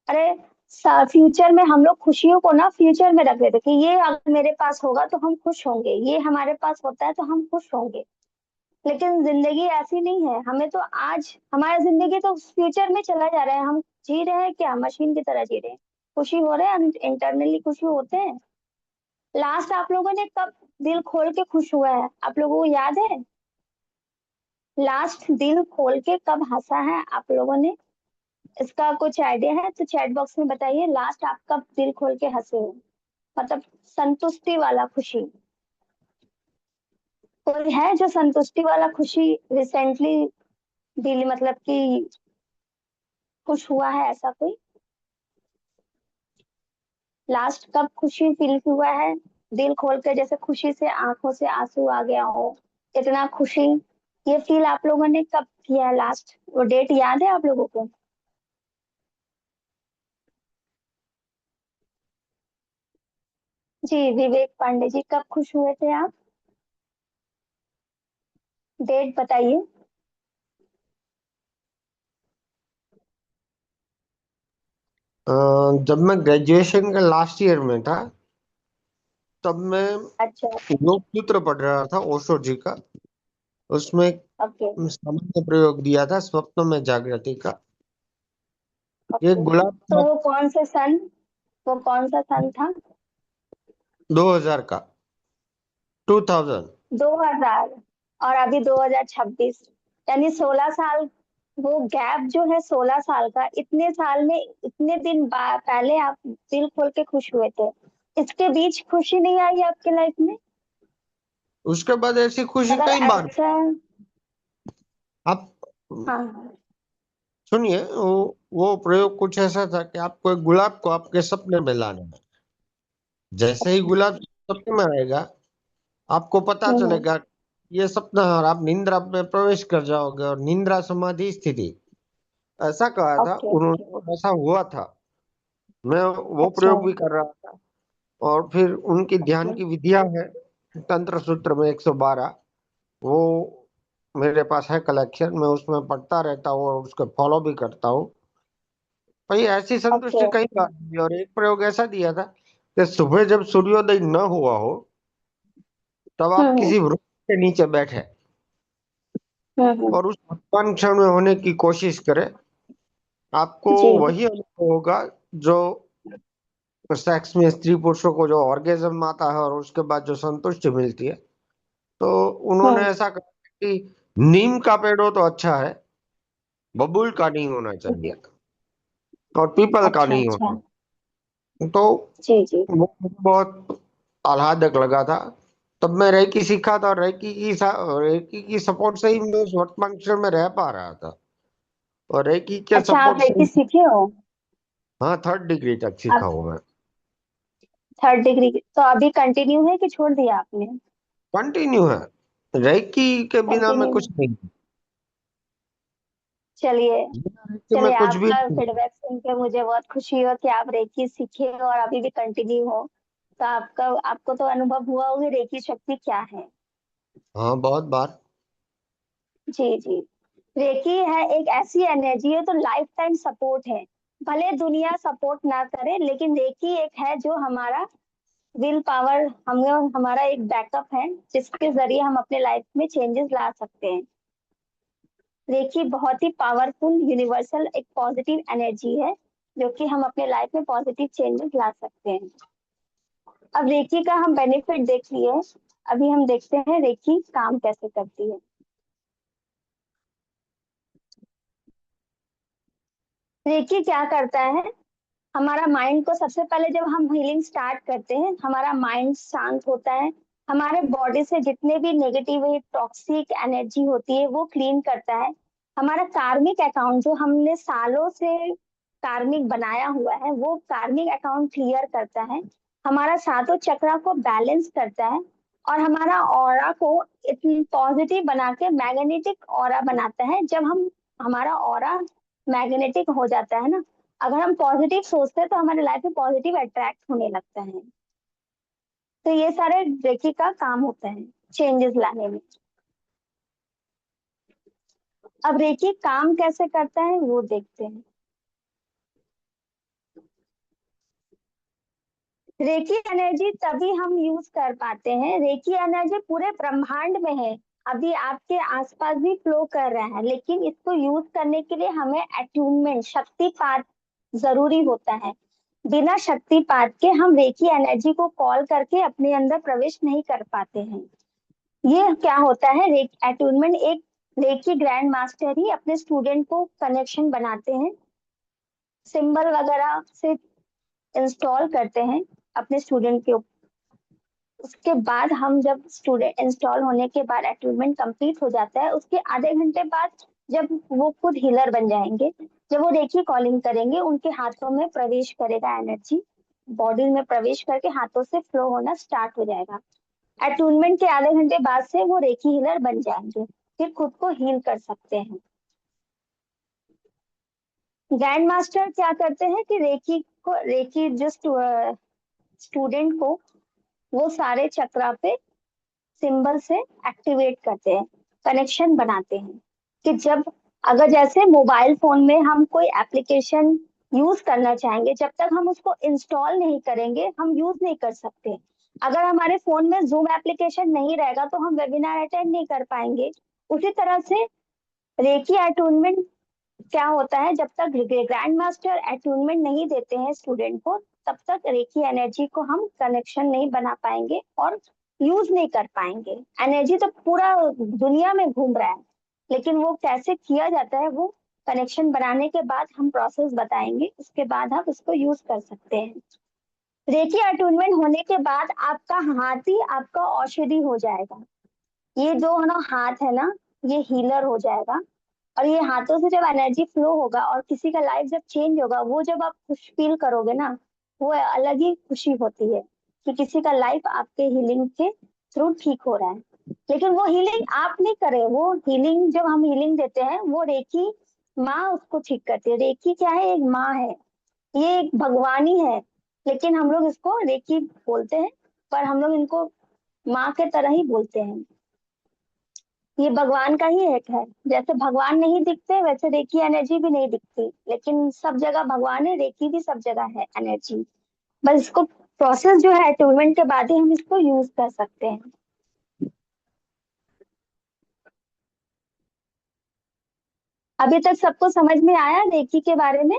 अरे फ्यूचर में हम लोग खुशियों को ना फ्यूचर में रख देते कि ये अगर मेरे पास होगा तो हम खुश होंगे, ये हमारे पास होता है तो हम खुश होंगे। लेकिन जिंदगी ऐसी नहीं है, हमें तो आज हमारा जिंदगी तो फ्यूचर में चला जा रहा है, हम जी रहे हैं क्या मशीन की तरह जी रहे हैं। खुशी हो रहे हैं, इंटरनली खुशी होते हैं। लास्ट आप लोगों ने कब दिल खोल के खुश हुआ है, आप लोगों को याद है? लास्ट दिल खोल के कब हंसा है आप लोगों ने? इसका कुछ आइडिया है तो चैट बॉक्स में बताइए, लास्ट आप कब दिल खोल के हंसे हो, मतलब संतुष्टि वाला खुशी। कोई है जो संतुष्टि वाला खुशी रिसेंटली दिल मतलब कि खुश हुआ है, ऐसा कोई? लास्ट कब खुशी फील हुआ है दिल खोल के, जैसे खुशी से आंखों से आंसू आ गया हो, इतना खुशी, ये फील आप लोगों ने कब किया है लास्ट? वो डेट याद है आप लोगों को? जी विवेक पांडे जी, कब खुश हुए थे आप? डेट बताइए। अ, जब मैं ग्रेजुएशन के लास्ट ईयर में था, तब मैं अच्छा। योग सूत्र पढ़ रहा था ओशो जी का। उसमें एक ओके। सामान्य प्रयोग दिया था स्वप्न में जागृति का। ये ओके, गुलाब तो का वो कौन से सन, वो कौन सा सन था? 2000 का, 2000। 2000, और अभी 2026, यानी 16 साल। वो गैप जो है 16 साल का, इतने साल में इतने दिन पहले आप दिल खोल के खुश हुए थे, इसके बीच खुशी नहीं आई आपके लाइफ में? उसके बाद ऐसी खुशी अगर कई बार। ऐसा, आप हाँ। सुनिए, वो प्रयोग कुछ ऐसा था कि आपको एक गुलाब को आपके सपने में लाना है। जैसे ही गुलाब सपने में आएगा, आपको पता हम्म। चलेगा ये सपना है, और आप निंद्रा में प्रवेश कर जाओगे, और निंद्रा समाधि स्थिति, ऐसा कहा था ओके उन्होंने, ओके। और ऐसा हुआ था। मैं वो अच्छा। प्रयोग भी कर रहा था। और फिर उनकी ध्यान ओके। की विधियां है, तंत्र सूत्र में 112, वो मेरे पास है कलेक्शन, मैं उसमें पढ़ता रहता हूँ और उसको फॉलो भी करता हूँ। भाई ऐसी ओके। संतुष्टि कई बार हुई, और एक प्रयोग ऐसा दिया था कि सुबह जब सूर्योदय न हुआ हो, तब आप हम्म किसी वृक्ष के नीचे बैठे हम्म। और उस वर्तमान क्षण में होने की कोशिश करें। आपको जी। वही अनुभव होगा जो सेक्स में स्त्री पुरुषों को जो ऑर्गेजम आता है और उसके बाद जो संतुष्टि मिलती है। तो उन्होंने हम्म ऐसा कहा कि नीम का पेड़ हो तो अच्छा है, बबूल का नहीं होना चाहिए और पीपल का अच्छा नहीं अच्छा। होना। तो जी जी। वो मुझे बहुत आह्लादक लगा था। तब मैं रेकी सीखा था और रेकी की सपोर्ट से ही मैं उस वर्तमान क्षण में रह पा रहा था। और रेकी के अच्छा, आप सपोर्ट से रेकी सीखे हो? हाँ, 3rd डिग्री तक सीखा आप हूँ मैं। 3rd डिग्री तो अभी कंटिन्यू है कि छोड़ दिया आपने? कंटिन्यू है। रेकी के बिना मैं कंटिन्यू। कुछ नहीं। चलिए। बिना रेकी में चलिए, कुछ भी आपका नहीं। फीडबैक सुन के मुझे बहुत खुशी हो कि आप रेकी सीखे हो और अभी भी कंटिन्यू हो। तो आपको तो अनुभव हुआ होगा रेकी शक्ति क्या है। हाँ, बहुत बार। जी जी। रेकी है एक ऐसी एनर्जी है तो लाइफ टाइम सपोर्ट है। भले दुनिया सपोर्ट ना करे लेकिन रेकी एक है जो हमारा विल पावर, हमें हमारा एक बैकअप है जिसके जरिए हम अपने लाइफ में चेंजेस ला सकते हैं। रेकी बहुत ही पावरफुल यूनिवर्सल एक पॉजिटिव एनर्जी है जो कि हम अपने लाइफ में पॉजिटिव चेंजेस ला सकते हैं। अब रेकी का हम बेनिफिट देख लिए। अभी हम देखते हैं रेकी काम कैसे करती है। रेकी क्या करता है, हमारा माइंड को सबसे पहले जब हम हीलिंग स्टार्ट करते हैं हमारा माइंड शांत होता है। हमारे बॉडी से जितने भी नेगेटिव टॉक्सिक एनर्जी होती है वो क्लीन करता है। हमारा कार्मिक अकाउंट जो हमने सालों से कार्मिक बनाया हुआ है वो कार्मिक अकाउंट क्लियर करता है। हमारा सातों चक्रा को बैलेंस करता है और हमारा ऑरा को इतनी पॉजिटिव बना के मैग्नेटिक ऑरा बनाता है। जब हम हमारा ऑरा मैग्नेटिक हो जाता है ना, अगर हम पॉजिटिव सोचते हैं तो हमारे लाइफ में पॉजिटिव अट्रैक्ट होने लगता है। तो ये सारे रेकी का काम होता है चेंजेस लाने में। अब रेकी काम कैसे करता है वो देखते हैं। रेकी एनर्जी तभी हम यूज कर पाते हैं, रेकी एनर्जी पूरे ब्रह्मांड में है, अभी आपके आसपास भी फ्लो कर रहा है, लेकिन इसको यूज करने के लिए हमें अट्यूनमेंट शक्तिपात जरूरी होता है। बिना शक्तिपात के हम रेकी एनर्जी को कॉल करके अपने अंदर प्रवेश नहीं कर पाते हैं। ये क्या होता है, अटूनमेंट एक रेकी ग्रैंड मास्टर ही अपने स्टूडेंट को कनेक्शन बनाते हैं, सिंबल वगैरह से इंस्टॉल करते हैं अपने स्टूडेंट के ऊपर। उसके बाद हम जब स्टूडेंट इंस्टॉल होने के बाद अटूनमेंट कंप्लीट हो जाता है उसके आधे घंटे बाद जब वो खुद हीलर बन जाएंगे, जब वो रेकी कॉलिंग करेंगे उनके हाथों में प्रवेश करेगा एनर्जी, बॉडी में प्रवेश करके हाथों से फ्लो होना स्टार्ट हो जाएगा। अटूनमेंट के आधे घंटे बाद से वो रेकी हीलर बन जाएंगे, फिर खुद को हील कर सकते हैं। ग्रैंड मास्टर क्या करते हैं कि रेकी जो स्टूडेंट को वो सारे चक्रा पे सिंबल से एक्टिवेट करते हैं, कनेक्शन बनाते हैं। कि जब अगर जैसे मोबाइल फोन में हम कोई एप्लीकेशन यूज करना चाहेंगे जब तक हम उसको इंस्टॉल नहीं करेंगे हम यूज नहीं कर सकते। अगर हमारे फोन में जूम एप्लीकेशन नहीं रहेगा तो हम वेबिनार अटेंड नहीं कर पाएंगे। उसी तरह से रेकी अटूनमेंट क्या होता है, जब तक ग्रैंड मास्टर अटूनमेंट नहीं देते हैं स्टूडेंट को तब तक रेकी एनर्जी को हम कनेक्शन नहीं बना पाएंगे और यूज नहीं कर पाएंगे। एनर्जी तो पूरा दुनिया में घूम रहा है, लेकिन वो कैसे किया जाता है वो कनेक्शन बनाने के बाद हम प्रोसेस बताएंगे, उसके बाद आप उसको यूज कर सकते हैं। रेकी अटूनमेंट होने के बाद आपका हाथ ही आपका औषधि हो जाएगा। ये जो है ना हाथ है ना, ये हीलर हो जाएगा। और ये हाथों से जब एनर्जी फ्लो होगा और किसी का लाइफ जब चेंज होगा वो जब आप खुश फील करोगे ना, वो अलग ही खुशी होती है कि किसी का लाइफ आपके हीलिंग के थ्रू ठीक हो रहा है। लेकिन वो हीलिंग आप नहीं करे, वो हीलिंग जब हम हीलिंग देते हैं वो रेकी माँ उसको ठीक करती है। रेकी क्या है, एक माँ है, ये एक भगवानी है, लेकिन हम लोग इसको रेकी बोलते हैं, पर हम लोग इनको माँ के तरह ही बोलते हैं। ये भगवान का ही एक है, जैसे भगवान नहीं दिखते वैसे रेकी एनर्जी भी नहीं दिखती, लेकिन सब जगह भगवान है, रेकी भी सब जगह है एनर्जी। बस इसको प्रोसेस जो है अटूनमेंट के बाद ही हम इसको यूज कर सकते हैं। अभी तक सबको समझ में आया रेकी के बारे में?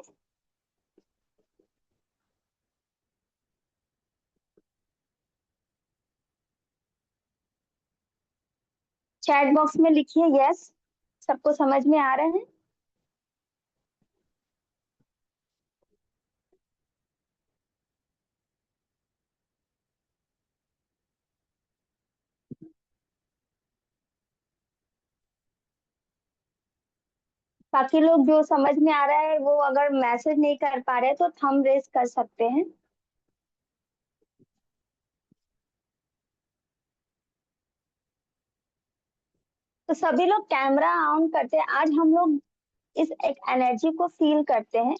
चैट बॉक्स में लिखिए यस, सबको समझ में आ रहे हैं। बाकी लोग जो समझ में आ रहा है वो अगर मैसेज नहीं कर पा रहे तो थंब रेज कर सकते हैं। तो सभी लोग कैमरा ऑन करते हैं। आज हम लोग इस एक एनर्जी को फील करते हैं।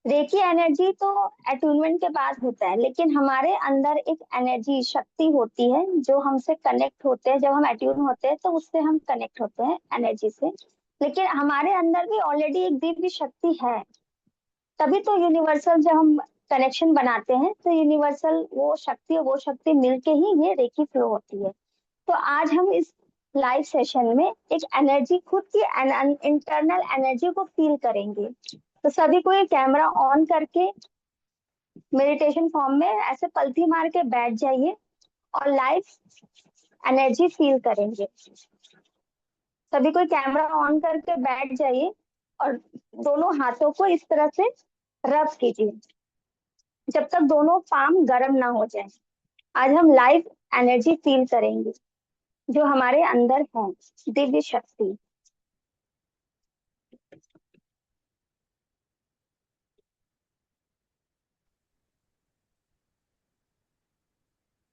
रेकी एनर्जी तो अटूनमेंट के बाद होता है, लेकिन हमारे अंदर एक एनर्जी शक्ति होती है जो हमसे कनेक्ट होते हैं। जब हम अट्यून होते हैं तो उससे हम कनेक्ट होते हैं एनर्जी से। लेकिन हमारे अंदर भी ऑलरेडी एक दिव्य शक्ति है। तभी तो यूनिवर्सल जब हम कनेक्शन बनाते हैं तो यूनिवर्सल वो शक्ति और वो शक्ति मिलके ही ये रेकी फ्लो होती है। तो आज हम इस लाइव सेशन में एक एनर्जी, खुद की इंटरनल एनर्जी को फील करेंगे। तो सभी को ये कैमरा ऑन करके मेडिटेशन फॉर्म में ऐसे पलथी मार के बैठ जाइए और लाइव एनर्जी फील करेंगे। सभी कोई कैमरा ऑन करके बैठ जाइए और दोनों हाथों को इस तरह से रब कीजिए जब तक दोनों पाम गर्म ना हो जाए। आज हम लाइव एनर्जी फील करेंगे जो हमारे अंदर है, दिव्य शक्ति।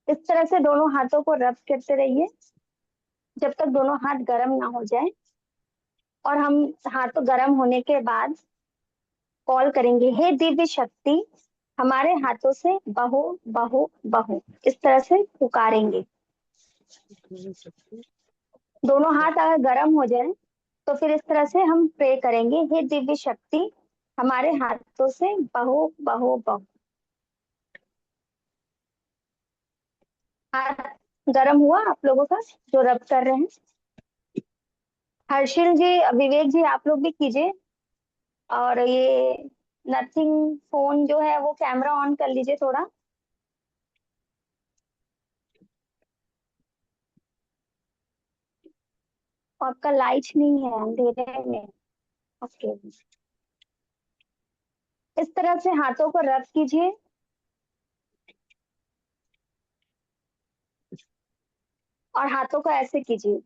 इस तरह से दोनों हाथों को रब करते रहिए जब तक दोनों हाथ गर्म ना हो जाए। और हम हाथ गर्म होने के बाद कॉल करेंगे, हे दिव्य शक्ति हमारे हाथों से बहो बहो बहो। इस तरह से पुकारेंगे। दोनों हाथ अगर गर्म हो जाए तो फिर इस तरह से हम प्रे करेंगे, हे दिव्य शक्ति हमारे हाथों से बहो बहो बहो। हाथ गर्म हुआ आप लोगों का जो रब कर रहे हैं? हर्षिल जी, विवेक जी, आप लोग भी कीजिए। और ये नथिंग फोन जो है वो कैमरा ऑन कर लीजिए थोड़ा। आपका लाइट नहीं है, अंधेरे में। ओके। इस तरह से हाथों को रब कीजिए और हाथों को ऐसे कीजिए।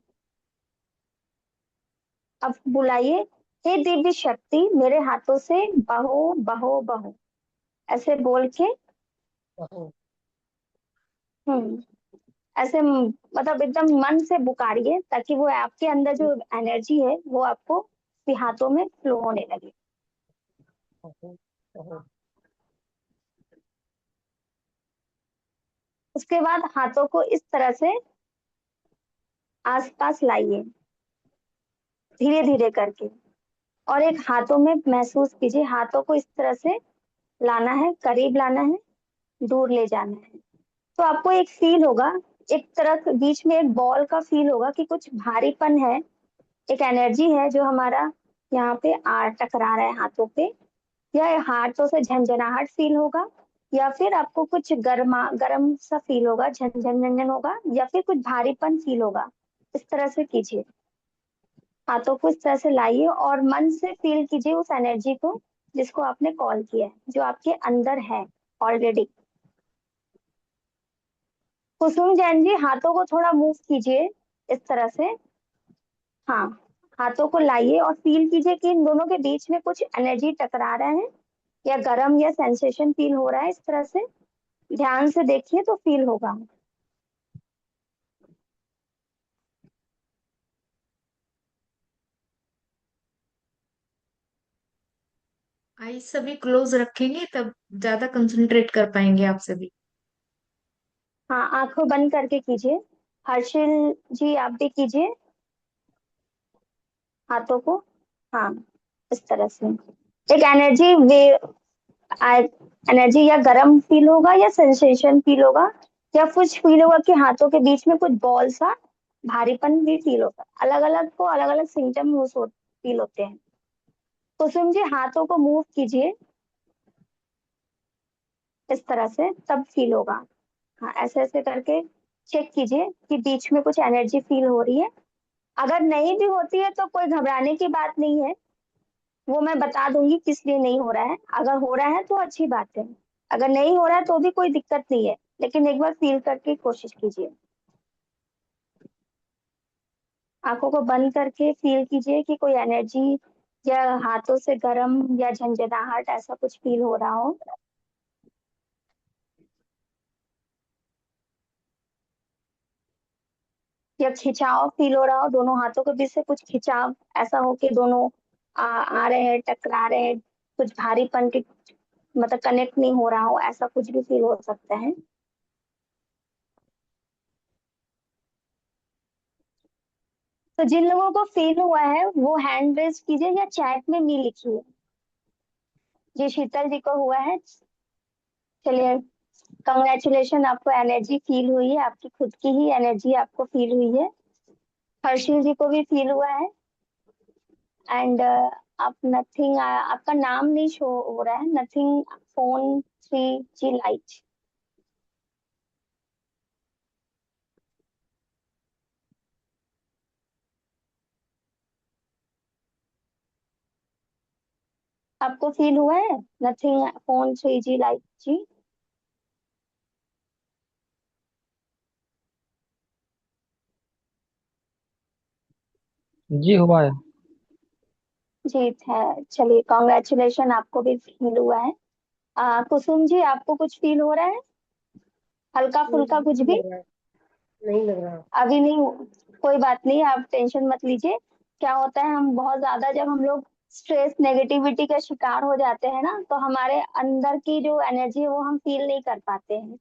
अब बुलाइए, हे दिव्य शक्ति मेरे हाथों से बहो बहो बहो। ऐसे बोल के हम्म ऐसे मतलब एकदम मन से पुकारिए ताकि वो आपके अंदर जो एनर्जी है वो आपको हाथों में फ्लो होने लगे। उसके बाद हाथों को इस तरह से आसपास लाइए धीरे धीरे करके। और एक हाथों में महसूस कीजिए, हाथों को इस तरह से लाना है, करीब लाना है, दूर ले जाना है। तो आपको एक फील होगा, एक तरह बीच में एक बॉल का फील होगा कि कुछ भारीपन है, एक एनर्जी है जो हमारा यहाँ पे आ टकरा रहा है हाथों पे। या हाथों से झंझनाहट फील होगा, या फिर आपको कुछ गर्म सा फील होगा, झंझन झंझन होगा, या फिर कुछ भारीपन फील होगा। इस तरह से कीजिए। हाथों को इस तरह से लाइए और मन से फील कीजिए उस एनर्जी को जिसको आपने कॉल किया है, जो आपके अंदर है ऑलरेडी। कुसुम जैन जी, हाथों को थोड़ा मूव कीजिए इस तरह से। हाँ, हाथों को लाइए और फील कीजिए कि इन दोनों के बीच में कुछ एनर्जी टकरा रहा है, या गर्म या सेंसेशन फील हो रहा है। इस तरह से ध्यान से देखिए तो फील होगा। आईज सभी क्लोज रखेंगे तब ज्यादा कंसंट्रेट कर पाएंगे आप सभी। हाँ, आंखों बंद करके कीजिए। हर्षिल जी, आप भी कीजिए हाथों को। हाँ, इस तरह से एक एनर्जी वे, एनर्जी या गर्म फील होगा या सेंसेशन फील होगा, या कुछ फील होगा कि हाथों के बीच में कुछ बॉल सा भारीपन भी फील होगा। अलग अलग को अलग अलग सिम्टम फील होते हैं। कुसुम जी, हाथों को मूव कीजिए इस तरह से, तब फील होगा। हाँ, ऐसे ऐसे करके चेक कीजिए कि बीच में कुछ एनर्जी फील हो रही है। अगर नहीं भी होती है तो कोई घबराने की बात नहीं है, वो मैं बता दूंगी किस लिए नहीं हो रहा है। अगर हो रहा है तो अच्छी बात है, अगर नहीं हो रहा है तो भी कोई दिक्कत नहीं है, लेकिन एक बार फील करके कोशिश कीजिए। आंखों को बंद करके फील कीजिए कि कोई एनर्जी या हाथों से गर्म या झंझनाहट ऐसा कुछ फील हो रहा हो। या खिंचाव फील हो रहा हो, दोनों हाथों के बीच से कुछ खिंचाव ऐसा हो कि दोनों आ रहे हैं, टकरा रहे हैं, कुछ भारीपन की मतलब कनेक्ट नहीं हो रहा हो, ऐसा कुछ भी फील हो सकता है। तो जिन लोगों को फील हुआ है वो हैंड रेज कीजिए या चैट में मी लिखिए। जी शीतल जी को हुआ है, चलिए कंग्रेचुलेशन, आपको एनर्जी फील हुई है, आपकी खुद की ही एनर्जी आपको फील हुई है। हर्षिल जी को भी फील हुआ है। एंड आप नथिंग, आपका नाम नहीं शो हो रहा है, नथिंग फोन 3G लाइट। आपको फील हुआ है नथिंग फोन 3G लाइट जी? जी हुआ है। जी है, चलिए कॉन्ग्रेचुलेशन, आपको भी फील हुआ है। कुसुम जी आपको कुछ फील हो रहा है, हल्का फुल्का कुछ नहीं भी? लग रहा है, नहीं लग रहा। अभी नहीं, कोई बात नहीं, आप टेंशन मत लीजिए। क्या होता है, हम बहुत ज्यादा जब हम लोग स्ट्रेस नेगेटिविटी का शिकार हो जाते हैं ना, तो हमारे अंदर की जो एनर्जी है वो हम फील नहीं कर पाते हैं।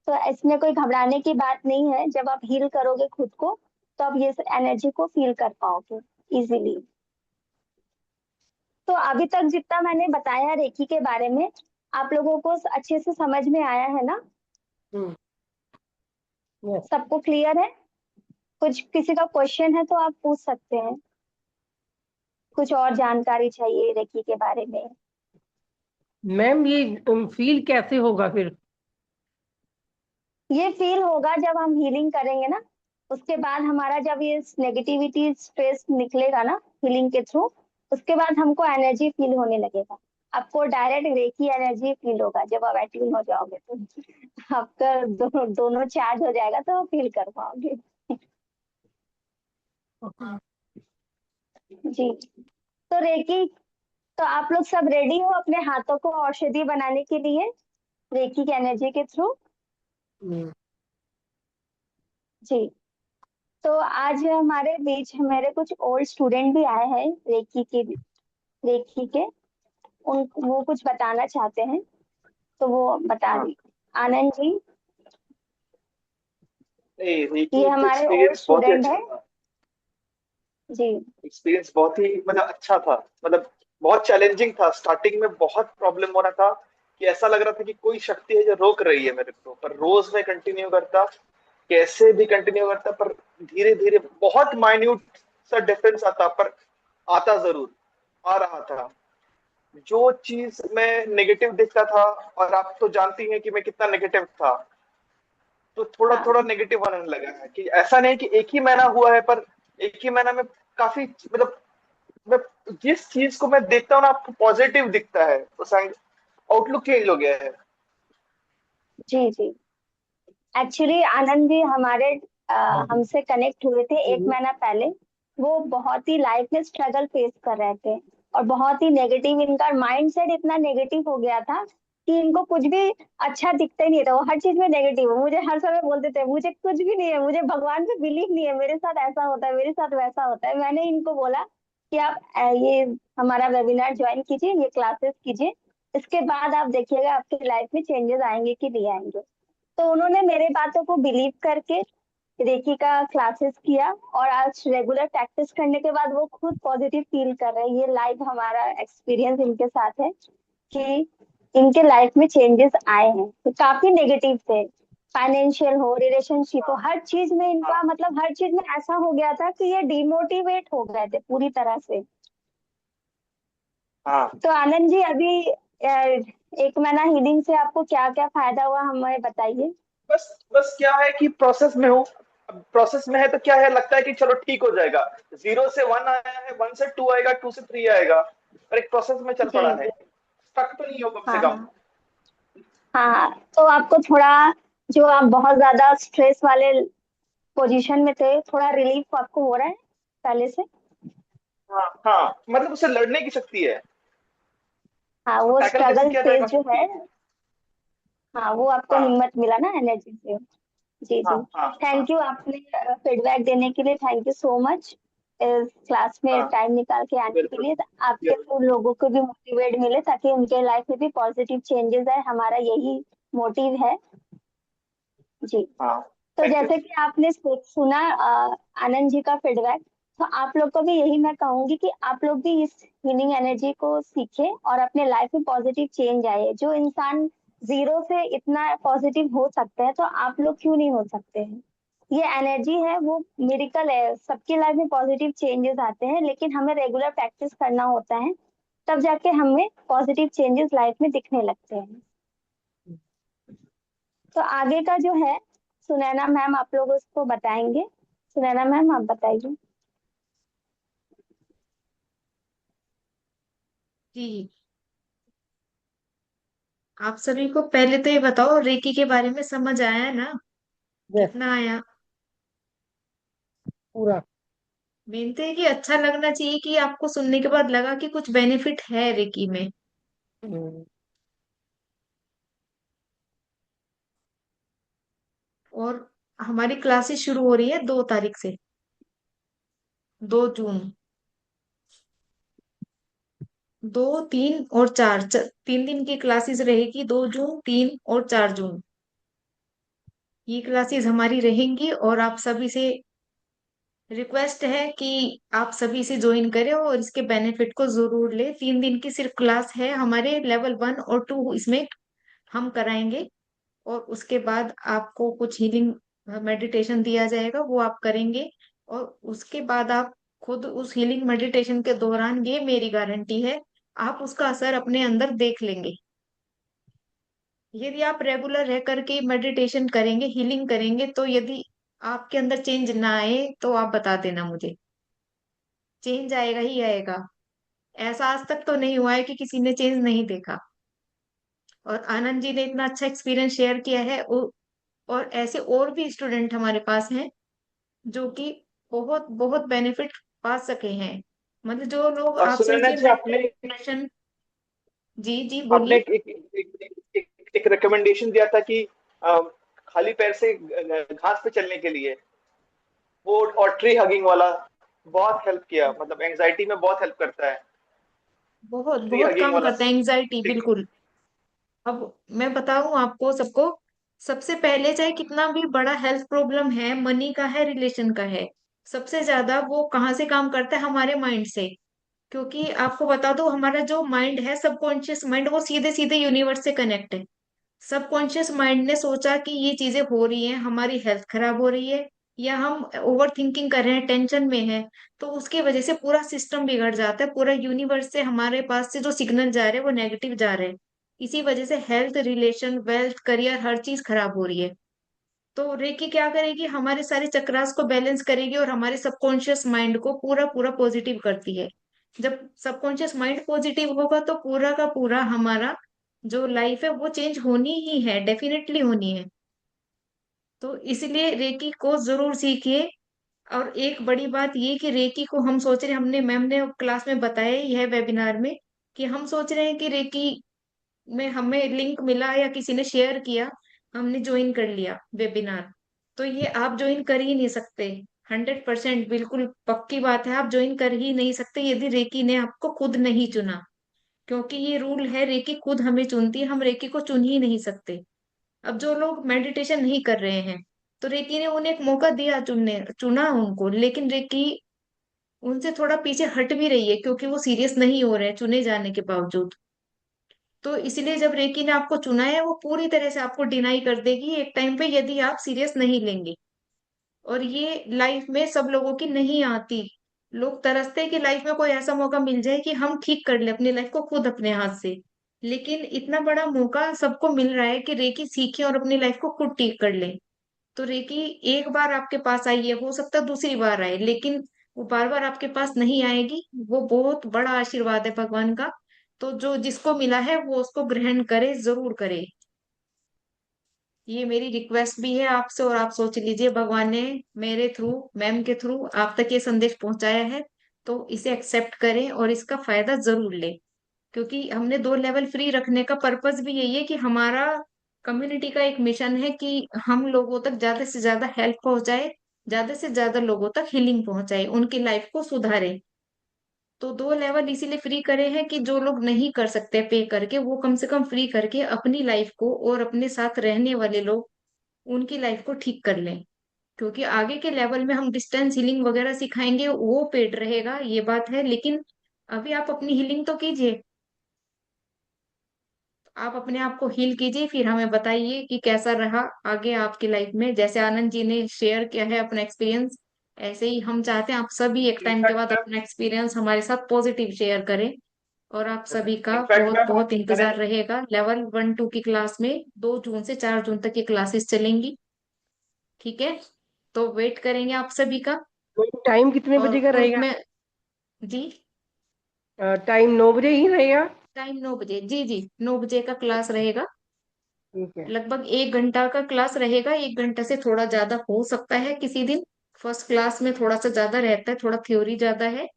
तो इसमें कोई घबराने की बात नहीं है, जब आप हील करोगे खुद को तो आप ये एनर्जी को फील कर पाओगे इजीली। तो अभी तक जितना मैंने बताया रेकी के बारे में, आप लोगों को अच्छे से समझ में आया है ना? यस। सबको क्लियर है? कुछ किसी का क्वेश्चन है तो आप पूछ सकते हैं, कुछ और जानकारी चाहिए रेकी के बारे में। मैम ये फील कैसे होगा फिर? ये फील होगा जब हम हीलिंग करेंगे ना, उसके बाद हमारा जब ये नेगेटिविटी स्ट्रेस निकलेगा ना हीलिंग के थ्रू, उसके बाद हमको एनर्जी फील होने लगेगा। आपको डायरेक्ट रेकी एनर्जी फील होगा जब आप एट्यून हो जाओगे तो आपका दोनों चार्ज हो जाएगा तो फील कर पाओगे। जी। तो रेकी, तो आप लोग सब रेडी हो अपने हाथों को औषधि बनाने के लिए रेकी की एनर्जी के थ्रू? हम्म, जी। तो आज हमारे बीच मेरे कुछ ओल्ड स्टूडेंट भी आए हैं रेकी के, उन वो कुछ बताना चाहते हैं, तो वो बता हाँ। दी। आनंद जी, नहीं, रेकी ये तो हमारे ओल्ड एक्सपीरियंस बहुत ही स्टूडेंट अच्छा है। था। जी। एक्सपीरियंस बहुत ही मतलब अच्छा था। मतलब बहुत चैलेंजिंग था, स्टार्टिंग में बहुत प्रॉब्लम हो रहा था कि ऐसा लग रहा था कि कोई शक्ति है जो रोक रही है मेरे को, पर रोज मैं कंटिन्यू करता, कैसे भी कंटिन्यू करता, पर धीरे धीरे बहुत माइन्यूट सा डिफरेंस आता, पर आता जरूर, आ रहा था। जो चीज मैं नेगेटिव देखता था, और आप तो जानती हैं कि मैं कितना नेगेटिव था, तो थोड़ा थोड़ा हाँ नेगेटिव आने लगा है। कि ऐसा नहीं कि एक ही महीना हुआ है, पर एक ही महीना में काफी मतलब मैं जिस चीज को मैं देखता हूँ ना, आपको पॉजिटिव दिखता है, उस आउटलुक चेंज हो गया है। जी जी। एक्चुअली आनंद जी हमारे हमसे कनेक्ट हुए थे एक महीना पहले। वो बहुत ही लाइफ में स्ट्रगल फेस कर रहे थे, और बहुत ही नेगेटिव, इनका माइंड सेट इतना नेगेटिव हो गया था कि इनको कुछ भी अच्छा दिखता ही नहीं था, वो हर चीज में नेगेटिव। मुझे हर समय बोलते थे मुझे कुछ भी नहीं है, मुझे भगवान पे बिलीव नहीं है, मेरे साथ ऐसा होता है, मेरे साथ वैसा होता है। मैंने इनको बोला कि आप ये हमारा वेबिनार ज्वाइन कीजिए, ये क्लासेस कीजिए, इसके बाद आप देखिएगा आपकी लाइफ में चेंजेस आएंगे कि नहीं आएंगे। तो उन्होंने मेरे बातों को बिलीव करके रेकी का क्लासेस किया, और आज रेगुलर प्रैक्टिस करने के बाद वो खुद पॉजिटिव फील कर रहे हैं। ये लाइव हमारा एक्सपीरियंस इनके साथ है कि इनके लाइफ में चेंजेस आए हैं। तो काफी नेगेटिव थे, फाइनेंशियल हो, रिलेशनशिप हो, हर चीज में इनका मतलब हर चीज में ऐसा हो गया था कि ये डिमोटिवेट हो गए थे पूरी तरह से। हाँ। तो आनंद जी अभी एक महीना हीलिंग से आपको क्या क्या फायदा हुआ हमें बताइए। बस बस क्या है कि प्रोसेस में हूँ। प्रोसेस में है तो क्या है, लगता है कि चलो ठीक हो जाएगा। 0 से 1 आया है, 1 से 2 आएगा, 2 से 3 आएगा, पर एक प्रोसेस में चल जी पड़ा है। जी। स्टक तो नहीं हो कम से हाँ कम। हाँ। हाँ, तो आपको थोड़ा, जो आप बहुत ज्यादा स्ट्रेस वाले पोजीशन में थे, थोड़ा रिलीफ आपको हो रहा है पहले से? हाँ हाँ, मतलब उससे लड़ने की शक्ति है, हाँ, उसको वो टैकल कैसे स्ट्रगल किया फेज जाएगा जो शक्ति है। है। हाँ, वो आपको हाँ हिम्मत मिला ना एनर्जी से। जी हाँ जी। हाँ हाँ थैंक यू, आपने फीडबैक देने के लिए थैंक यू सो मच। इस क्लास में हाँ, टाइम निकाल के आने के बिल्कुल लिए आपके जरूर। थ्रू लोगों को भी मोटिवेट मिले, ताकि उनके लाइफ में भी पॉजिटिव चेंजेस आए, हमारा यही मोटिव है। जी। हाँ, तो थैंक यू। जैसे कि आपने सुना आनंद जी का फीडबैक, तो आप लोग को भी यही मैं कहूंगी कि आप लोग भी इस हीलिंग एनर्जी को सीखें और अपने लाइफ में पॉजिटिव चेंज आए। जो इंसान जीरो से इतना पॉजिटिव हो सकते हैं, तो आप लोग क्यों नहीं हो सकते हैं? ये एनर्जी है, वो मिरेकल है, सबकी लाइफ में पॉजिटिव चेंजेस आते हैं, लेकिन हमें रेगुलर प्रैक्टिस करना होता है, तब जाके हमें पॉजिटिव चेंजेस लाइफ में दिखने लगते हैं। तो आगे का जो है, सुनैना मैम आप लोग उसको बताएंगे। सुनैना मैम, आप बताइए। जी, आप सभी को पहले तो ये बताओ, रेकी के बारे में समझ आया है ना? यस, कितना आया? पूरा। मेन तो है कि अच्छा लगना चाहिए कि आपको सुनने के बाद लगा कि कुछ बेनिफिट है रेकी में। हम्म, और हमारी क्लासेस शुरू हो रही है 2 तारीख से, 2 जून। 2, 3 और 4, 3 दिन की क्लासेस रहेगी, 2 जून, 3 और 4 जून। ये क्लासेस हमारी रहेंगी और आप सभी से रिक्वेस्ट है कि आप सभी से ज्वाइन करें और इसके बेनिफिट को जरूर ले। 3 दिन की सिर्फ क्लास है, हमारे लेवल 1 और 2 इसमें हम कराएंगे। और उसके बाद आपको कुछ हीलिंग मेडिटेशन दिया जाएगा, वो आप करेंगे। और उसके बाद आप खुद उस हीलिंग मेडिटेशन के दौरान, ये मेरी गारंटी है, आप उसका असर अपने अंदर देख लेंगे। यदि आप रेगुलर रह करके मेडिटेशन करेंगे, हीलिंग करेंगे, तो यदि आपके अंदर चेंज ना आए तो आप बता देना मुझे। चेंज आएगा ही आएगा। ऐसा आज तक तो नहीं हुआ है कि किसी ने चेंज नहीं देखा। और आनंद जी ने इतना अच्छा एक्सपीरियंस शेयर किया है, और ऐसे और भी स्टूडेंट हमारे पास हैं जो कि बहुत बहुत बेनिफिट पा सके हैं। मतलब जो लोग, और आप सुनैना सोचिए, जी, आपने मेडिटेशन। जी जी, आपने बोलिए। एक रिकमेंडेशन दिया था कि अ, खाली पैर से घास पे चलने के लिए, वो और ट्री हगिंग वाला बहुत हेल्प किया, मतलब एंजाइटी में बहुत हेल्प करता है बहुत ट्री बहुत हगिंग कम वाला करता है एंजाइटी, सीन। बिल्कुल। अब मैं बताऊं आपको सबको, सबसे पहले चाहे कितना भी बड़ा हेल्थ प्रॉब्लम है, मनी का है, रिलेशन का है, सबसे ज्यादा वो कहाँ से काम करता है? हमारे माइंड से। क्योंकि आपको बता दो, हमारा जो माइंड है, सबकॉन्शियस माइंड, वो सीधे सीधे यूनिवर्स से कनेक्ट है। सबकॉन्शियस माइंड ने सोचा कि ये चीजें हो रही हैं, हमारी हेल्थ खराब हो रही है, या हम ओवर थिंकिंग कर रहे हैं, टेंशन में है, तो उसकी वजह से पूरा सिस्टम बिगड़ जाता है। पूरा यूनिवर्स से हमारे पास से जो सिग्नल जा रहे हैं वो नेगेटिव जा रहे हैं। इसी वजह से हेल्थ, रिलेशन, वेल्थ, करियर, हर चीज खराब हो रही है। तो रेकी क्या करेगी? हमारे सारे चक्रास को बैलेंस करेगी और हमारे सबकॉन्शियस माइंड को पूरा पूरा पॉजिटिव करती है। जब सबकॉन्शियस माइंड पॉजिटिव होगा तो पूरा का पूरा हमारा जो लाइफ है वो चेंज होनी ही है, डेफिनेटली होनी है। तो इसलिए रेकी को जरूर सीखिए। और एक बड़ी बात ये कि रेकी को हम सोच रहे हैं, हमने मैम ने क्लास में बताया ही है वेबिनार में, कि हम सोच रहे हैं कि रेकी में हमें लिंक मिला या किसी ने शेयर किया, हमने ज्वाइन कर लिया वेबिनार। तो ये आप ज्वाइन कर ही नहीं सकते। 100% बिल्कुल पक्की बात है, आप ज्वाइन कर ही नहीं सकते यदि रेकी ने आपको खुद नहीं चुना। क्योंकि ये रूल है, रेकी खुद हमें चुनती है, हम रेकी को चुन ही नहीं सकते। अब जो लोग मेडिटेशन नहीं कर रहे हैं, तो रेकी ने उन्हें एक मौका दिया, चुना उनको, लेकिन रेकी उनसे थोड़ा पीछे हट भी रही है, क्योंकि वो सीरियस नहीं हो रहे हैं चुने जाने के बावजूद। तो इसलिए जब रेकी ने आपको चुना है, वो पूरी तरह से आपको डिनाई कर देगी एक टाइम पे, यदि आप सीरियस नहीं लेंगे। और ये लाइफ में सब लोगों की नहीं आती। लोग तरसते हैं कि लाइफ में कोई ऐसा मौका मिल जाए कि हम ठीक कर ले अपनी लाइफ को खुद अपने हाथ से। लेकिन इतना बड़ा मौका सबको मिल रहा है कि रेकी सीखे और अपनी लाइफ को खुद ठीक कर ले। तो रेकी एक बार आपके पास आई है, हो सकता है दूसरी बार आए, लेकिन वो बार बार आपके पास नहीं आएगी। वो बहुत बड़ा आशीर्वाद है भगवान का। तो जो जिसको मिला है वो उसको ग्रहण करे, जरूर करे। ये मेरी रिक्वेस्ट भी है आपसे। और आप सोच लीजिए, भगवान ने मेरे थ्रू, मैम के थ्रू आप तक ये संदेश पहुंचाया है, तो इसे एक्सेप्ट करें और इसका फायदा जरूर लें, क्योंकि हमने 2 लेवल फ्री रखने का पर्पस भी यही है कि हमारा कम्युनिटी का एक मिशन है कि हम लोगों तक ज्यादा से ज्यादा हेल्प पहुंचाए, ज्यादा से ज्यादा लोगों तक हीलिंग पहुंचाए, उनकी लाइफ को सुधारे। तो 2 लेवल इसीलिए फ्री करे हैं कि जो लोग नहीं कर सकते पे करके, वो कम से कम फ्री करके अपनी लाइफ को और अपने साथ रहने वाले लोग उनकी लाइफ को ठीक कर लें। क्योंकि आगे के लेवल में हम डिस्टेंस हीलिंग वगैरह सिखाएंगे, वो पेड रहेगा, ये बात है, लेकिन अभी आप अपनी हीलिंग तो कीजिए। आप अपने आप को हील कीजिए, फिर हमें बताइए कि कैसा रहा आगे आपकी लाइफ में। जैसे आनंद जी ने शेयर किया है अपना एक्सपीरियंस, ऐसे ही हम चाहते हैं आप सभी एक टाइम के इनफैक्ट बाद मैम, अपना एक्सपीरियंस हमारे साथ पॉजिटिव शेयर करें। और आप सभी का इनफैक्ट बहुत मैम बहुत मैंने इंतजार रहेगा। लेवल 1 2 की क्लास में 2 जून से 4 जून तक की क्लासेस चलेंगी, ठीक है? तो वेट करेंगे आप सभी का। टाइम कितने और बजे का ग्रुप रहेगा? में, जी, टाइम 9 बजे ही रहेगा? टाइम 9 बजे, जी जी, 9 बजे का क्लास रहेगा। ठीक है। लगभग 1 घंटा का क्लास रहेगा, 1 घंटा से थोड़ा ज्यादा हो सकता है किसी दिन। फर्स्ट क्लास में थोड़ा सा ज्यादा रहता है, थोड़ा थ्योरी ज्यादा है,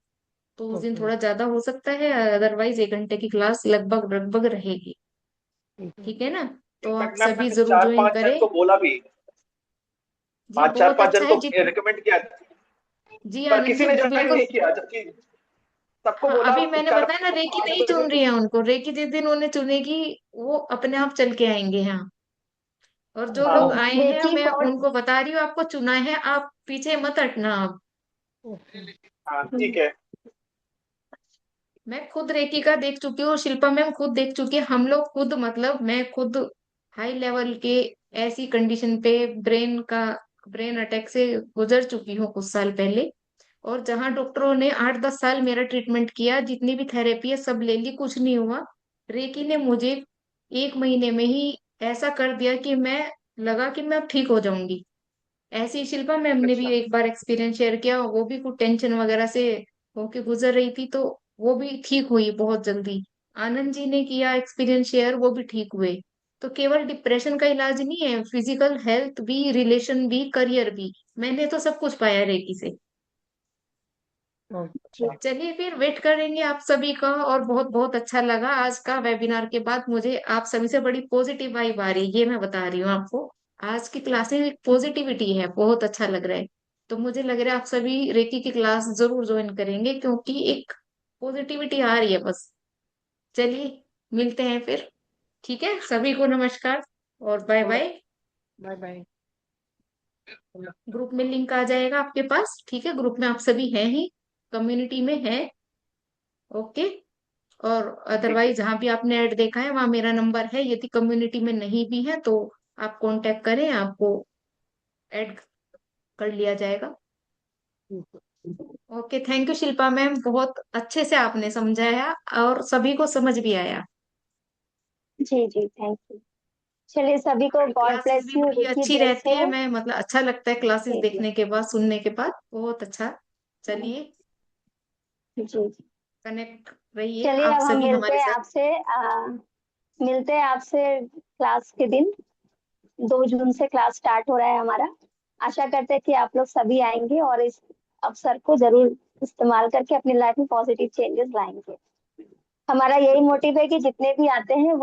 तो उस दिन ओके। थोड़ा ज्यादा हो सकता है। अदरवाइज 1 घंटे की क्लास लगभग लगभग रहेगी, ठीक है। ठीक है ना? तो आप इनफैक्ट मैम सभी मैंने जरूर चार ज्वाइन पांच जन करें। को बोला भी, जी चार बहुत पांच अच्छा जन है को जी। रिकमेंड किया, जी पर आनंद किसी जी, ने ज्वाइन बिल्कुल। नहीं किया, जबकि सबको हाँ, बोला अभी मैंने चार बताया ना, रेकी पांच नहीं बंदे चुन को। रही है उनको, रेकी जिस दिन उन्हें चुनेगी वो अपने आप चल के आएंगे यहाँ। और जो लोग हाँ आए हैं रेकी मैं गॉड। उनको बता रही हूँ, आपको चुना है, आप पीछे मत हटना आप। ओके। हाँ ठीक है। मैं खुद रेकी का देख चुकी हूँ, शिल्पा मैम खुद देख चुकी है, हम लोग खुद, मतलब मैं खुद हाई लेवल के ऐसी कंडीशन पे ब्रेन अटैक से गुजर चुकी हूँ कुछ साल पहले। और जहाँ डॉक्टरों ने 8 10 साल मेरा ट्रीटमेंट किया, जितनी भी थेरेपी है सब ले ली, कुछ नहीं हुआ। रेकी ने मुझे 1 महीने में ही ऐसा कर दिया कि मैं, लगा कि मैं अब ठीक हो जाऊंगी। ऐसे ही शिल्पा मैम ने भी अच्छा। एक बार एक्सपीरियंस शेयर किया, वो भी कुछ टेंशन वगैरह से होके गुजर रही थी, तो वो भी ठीक हुई बहुत जल्दी। आनंद जी ने किया एक्सपीरियंस शेयर, वो भी ठीक हुए। तो केवल डिप्रेशन का इलाज नहीं है, फिजिकल हेल्थ भी, रिलेशन भी, करियर भी, मैंने तो सब कुछ पाया रेकी से। अच्छा। चलिए फिर वेट करेंगे आप सभी का। और बहुत बहुत अच्छा लगा आज का वेबिनार के बाद, मुझे आप सभी से बड़ी पॉजिटिव वाइब आ रही है, ये मैं बता रही हूँ आपको। आज की क्लास में पॉजिटिविटी है, बहुत अच्छा लग रहा है। तो मुझे लग रहा है आप सभी रेकी की क्लास जरूर ज्वाइन करेंगे, क्योंकि एक पॉजिटिविटी आ रही है बस। चलिए मिलते हैं फिर, ठीक है? सभी को नमस्कार और bye bye. Bye bye. Group में लिंक आ जाएगा आपके पास, ठीक है? ग्रुप में आप सभी हैं ही, कम्युनिटी में है, ओके। और ठीक है। अदरवाइज जहां भी आपने ऐड देखा है वहां मेरा नंबर है, यदि कम्युनिटी में नहीं भी है तो आप कांटेक्ट करें, आपको ऐड कर लिया जाएगा। Okay, thank you Shilpa ma'am, बहुत अच्छे से आपने समझाया और सभी को समझ भी आया। जी जी, थैंक यू। चलिए, सभी को गॉड क्लासेस ब्लेस भी यू, बड़ी रुकी अच्छी दिल रहती से। है, मैं मतलब अच्छा लगता है क्लासेस जी जी देखने के बाद, सुनने के बाद, बहुत अच्छा। चलिए जी जी। कनेक्ट रहिए चलिए, आप अब हम सभी मिलते हमारे हैं साथ। आपसे, मिलते हैं आपसे क्लास के दिन। 2 जून से क्लास स्टार्ट हो रहा है हमारा। आशा करते हैं कि आप लोग सभी आएंगे और इस अवसर को जरूर इस्तेमाल करके अपनी लाइफ में पॉजिटिव चेंजेस लाएंगे। हमारा यही मोटिव है कि जितने भी आते हैं वो